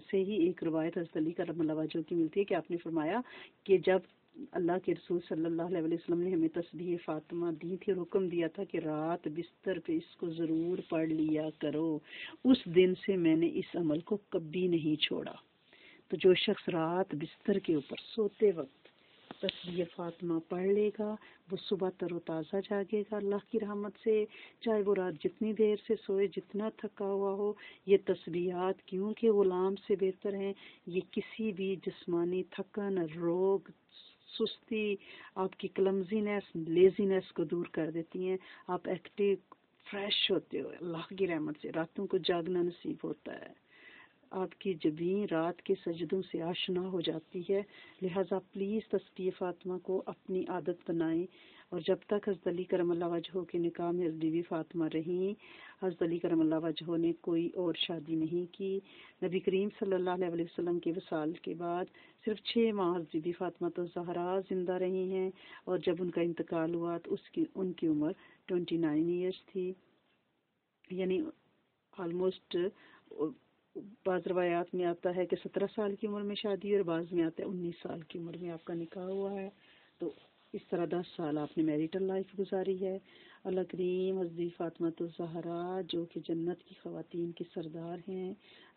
S1: سے ہی ایک روایت حضرت علی کرم اللہ وجہہ کی ملتی ہے کہ آپ نے فرمایا کہ جب اللہ کے رسول صلی اللہ علیہ وسلم نے ہمیں تسبیح فاطمہ دی تھی اور حکم دیا تھا کہ رات بستر پہ اس کو ضرور پڑھ لیا کرو، اس دن سے میں نے اس عمل کو کبھی نہیں چھوڑا۔ تو جو شخص رات بستر کے اوپر سوتے وقت تسبیح فاطمہ پڑھ لے گا وہ صبح تر و تازہ جاگے گا اللہ کی رحمت سے، چاہے وہ رات جتنی دیر سے سوئے، جتنا تھکا ہوا ہو۔ یہ تسبیحات کیونکہ غلام سے بہتر ہیں، یہ کسی بھی جسمانی تھکن، روگ، سستی، آپ کی کلمزینس، لیزینس کو دور کر دیتی ہیں، آپ ایکٹیو فریش ہوتے ہو اللہ کی رحمت سے، راتوں کو جاگنا نصیب ہوتا ہے، آپ کی جبین رات کے سجدوں سے آشنا ہو جاتی ہے۔ لہٰذا پلیز تسبیح فاطمہ کو اپنی عادت بنائیں، اور جب تک حضرت علی کرم اللہ وجہہ کے نکاح میں حضرت بی بی فاطمہ رہیں، حضرت علی کرم اللہ وجہہ نے کوئی اور شادی نہیں کی۔ نبی کریم صلی اللہ علیہ وسلم کے وصال کے بعد صرف 6 ماہ حضرت بی بی فاطمہ تو زہرا زندہ رہی ہیں، اور جب ان کا انتقال ہوا تو ان کی عمر 29 ایئرس تھی، یعنی آلموسٹ بعض روایات میں آتا ہے کہ 17 سال کی عمر میں شادی، اور بعض میں آتا ہے 19 سال کی عمر میں آپ کا نکاح ہوا ہے۔ تو اس طرح 10 سال آپ نے میریٹل لائف گزاری ہے۔ اللہ کریم حضرت فاطمہ الزہرا جو کہ جنت کی خواتین کی سردار ہیں،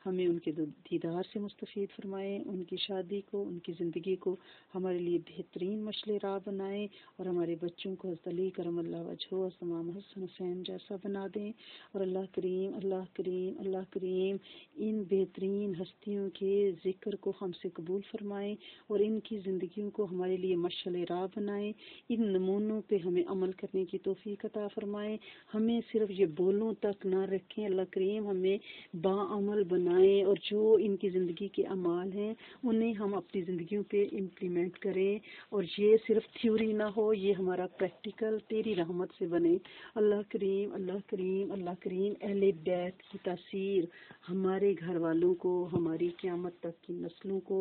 S1: ہمیں ان کے دیدار سے مستفید فرمائیں، ان کی شادی کو، ان کی زندگی کو ہمارے لیے بہترین مشعل راہ بنائیں، اور ہمارے بچوں کو حضرت علی کرم اللہ وجہہ، حضرت امام حسن حسین جیسا بنا دیں، اور اللہ کریم اللہ کریم اللہ کریم ان بہترین ہستیوں کے ذکر کو ہم سے قبول فرمائیں، اور ان کی زندگیوں کو ہمارے لیے مشعل راہ بنائیں، ان نمونوں پہ ہمیں عمل کرنے کی توفیق عطا فرمائیں، ہمیں صرف یہ بولوں تک نہ رکھیں، اللہ کریم ہمیں باعمل بنائیں، اور جو ان کی زندگی کے اعمال ہیں انہیں ہم اپنی زندگیوں پہ امپلیمنٹ کریں، اور یہ صرف تھیوری نہ ہو، یہ ہمارا پریکٹیکل تیری رحمت سے بنے۔ اللہ کریم اللہ کریم اللہ کریم اہل بیت کی تاثیر ہمارے گھر والوں کو، ہماری قیامت تک کی نسلوں کو،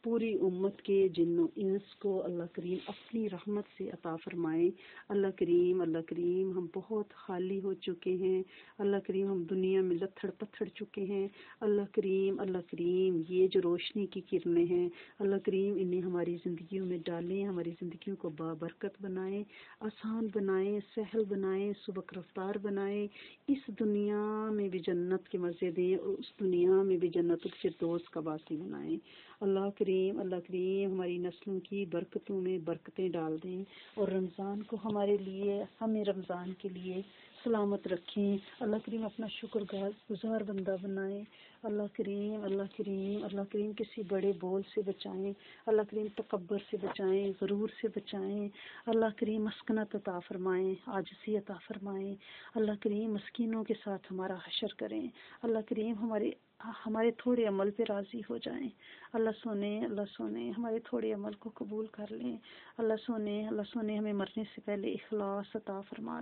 S1: پوری امت کے جن و انس کو اللہ کریم اپنی رحمت سے عطا فرمائیں۔ اللہ کریم اللہ کریم کریم ہم بہت خالی ہو چکے ہیں، اللہ کریم ہم دنیا میں لتھڑ پتھڑ چکے ہیں، اللہ کریم یہ جو روشنی کی کرنیں ہیں اللہ کریم انہیں ہماری زندگیوں میں ڈالیں، ہماری زندگیوں کو بابرکت بنائیں، آسان بنائیں، سہل بنائیں، سبک رفتار بنائیں، اس دنیا میں بھی جنت کے مزے دیں اور اس دنیا میں بھی جنت الفردوس کا باسی بنائیں۔ اللہ کریم ہماری نسلوں کی برکتوں میں برکتیں ڈال دیں اور رمضان کو ہمیں رمضان کے لیے سلامت رکھیں۔ اللہ کریم اپنا شکر گزار بندہ بنائیں۔ اللہ کریم کسی بڑے بول سے بچائیں، اللہ کریم تکبر سے بچائیں، غرور سے بچائیں، اللہ کریم مسکنت عطا فرمائیں، عاجزی عطا فرمائیں، اللہ کریم مسکینوں کے ساتھ ہمارا حشر کریں، اللہ کریم ہمارے تھوڑے عمل پہ راضی ہو جائیں، اللہ سونے ہمارے تھوڑے عمل کو قبول کر لیں، اللہ سونے ہمیں مرنے سے پہلے اخلاص عطا فرما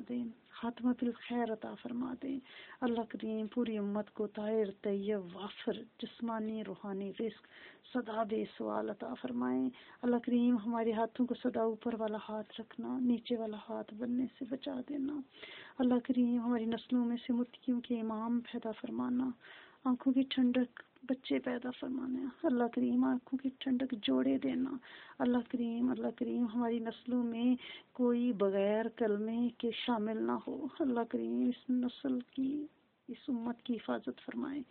S1: دیں، خاتمہ بالخیر عطا فرما دیں، اللہ کریم پوری امت کو طاہر طیب وافر جسمانی روحانی رزق سدا بے سوال عطا فرمائیں، اللہ کریم ہمارے ہاتھوں کو سدا اوپر والا ہاتھ رکھنا، نیچے والا ہاتھ بننے سے بچا دینا، اللہ کریم ہماری نسلوں میں سے متقیوں کے امام پیدا فرمانا، آنکھوں کی ٹھنڈک بچے پیدا فرمانا، اللہ کریم آنکھوں کی ٹھنڈک جوڑے دینا، اللہ کریم ہماری نسلوں میں کوئی بغیر کلمے کے شامل نہ ہو، اللہ کریم اس نسل کی اس امت کی حفاظت فرمائیں،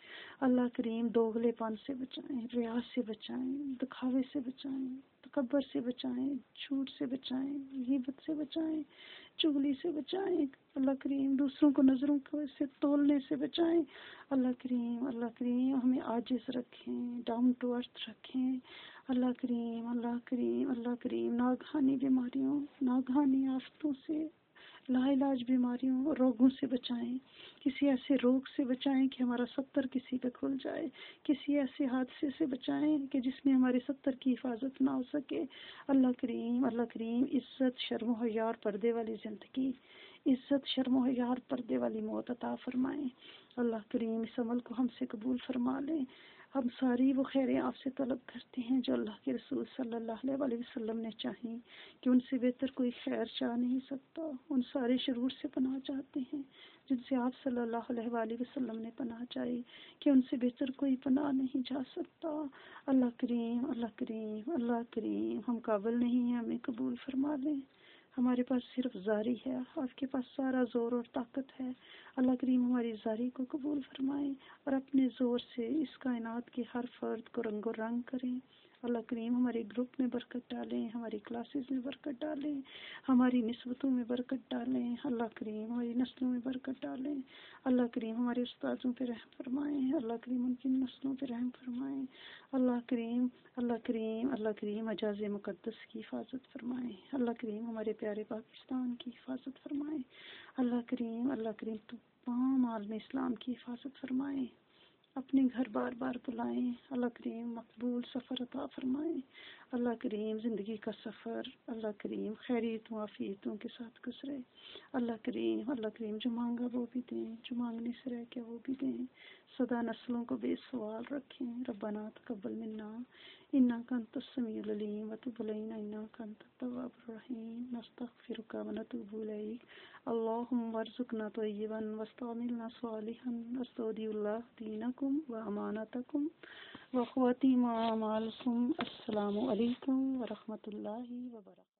S1: اللہ کریم دوغلے پن سے بچائیں، ریاض سے بچائیں، دکھاوے سے بچائیں، تکبر سے بچائیں، جھوٹ سے بچائیں، غیبت سے بچائیں، چغلی سے بچائیں، اللہ کریم دوسروں کو نظروں سے تولنے سے بچائیں، اللہ کریم ہمیں عاجز رکھیں، ڈاؤن ٹو ارتھ رکھیں، اللہ کریم ناگہانی بیماریوں ناگہانی آفتوں سے لا علاج بیماریوں روگوں سے بچائیں، کسی ایسے روگ سے بچائیں کہ ہمارا 70 کسی پہ کھل جائے، کسی ایسے حادثے سے بچائیں کہ جس میں ہمارے 70 کی حفاظت نہ ہو سکے، اللہ کریم عزت شرم و حیا اور پردے والی زندگی، عزت شرم و حیا اور پردے والی موت عطا فرمائیں، اللہ کریم اس عمل کو ہم سے قبول فرما لیں، ہم ساری وہ خیریں آپ سے طلب کرتے ہیں جو اللہ کے رسول صلی اللہ علیہ وسلم نے چاہیں کہ ان سے بہتر کوئی خیر چاہ نہیں سکتا، ان سارے شرور سے پناہ چاہتے ہیں جن سے آپ صلی اللہ علیہ وآلہ وسلم نے پناہ چاہی کہ ان سے بہتر کوئی پناہ نہیں جا سکتا، اللہ کریم ہم قابل نہیں ہیں، ہمیں قبول فرما لیں، ہمارے پاس صرف زاری ہے، آپ کے پاس سارا زور اور طاقت ہے، اللہ کریم ہماری زاری کو قبول فرمائیں اور اپنے زور سے اس کائنات کے ہر فرد کو رنگ و رنگ کریں، اللہ کریم ہمارے گروپ میں برکت ڈالیں، ہماری کلاسز میں برکت ڈالیں، ہماری نسبتوں میں برکت ڈالیں، اللہ کریم ہماری نسلوں میں برکت ڈالیں، اللہ کریم ہمارے استاذوں پہ رحم فرمائیں، اللہ کریم ان کی نسلوں پہ رحم فرمائیں، اللہ کریم مجاز مقدس کی حفاظت فرمائیں، اللہ کریم ہمارے پیارے پاکستان کی حفاظت فرمائیں، اللہ کریم تمام عالم اسلام کی حفاظت فرمائیں، اپنے گھر بار بار بلائیں، اللہ کریم مقبول سفر عطا فرمائیں، اللہ کریم زندگی کا سفر اللہ کریم خیریتوں عافیتوں کے ساتھ گزرے، اللہ کریم جو مانگا وہ بھی دیں، جو مانگنے سے رہ کے وہ بھی دیں، سدا نسلوں کو بے سوال رکھیں، ربنا تقبل منا انک انت السمیع العلیم وتب علینا انک انت التواب الرحیم نستغفرک ونتوب الیک اللهم ارزقنا طیبا واستعملنا صالحا استودع اللہ دینکم وامانتکم واخواتیم اعمالکم السلام علیکم ورحمۃ اللہ وبرکاتہ۔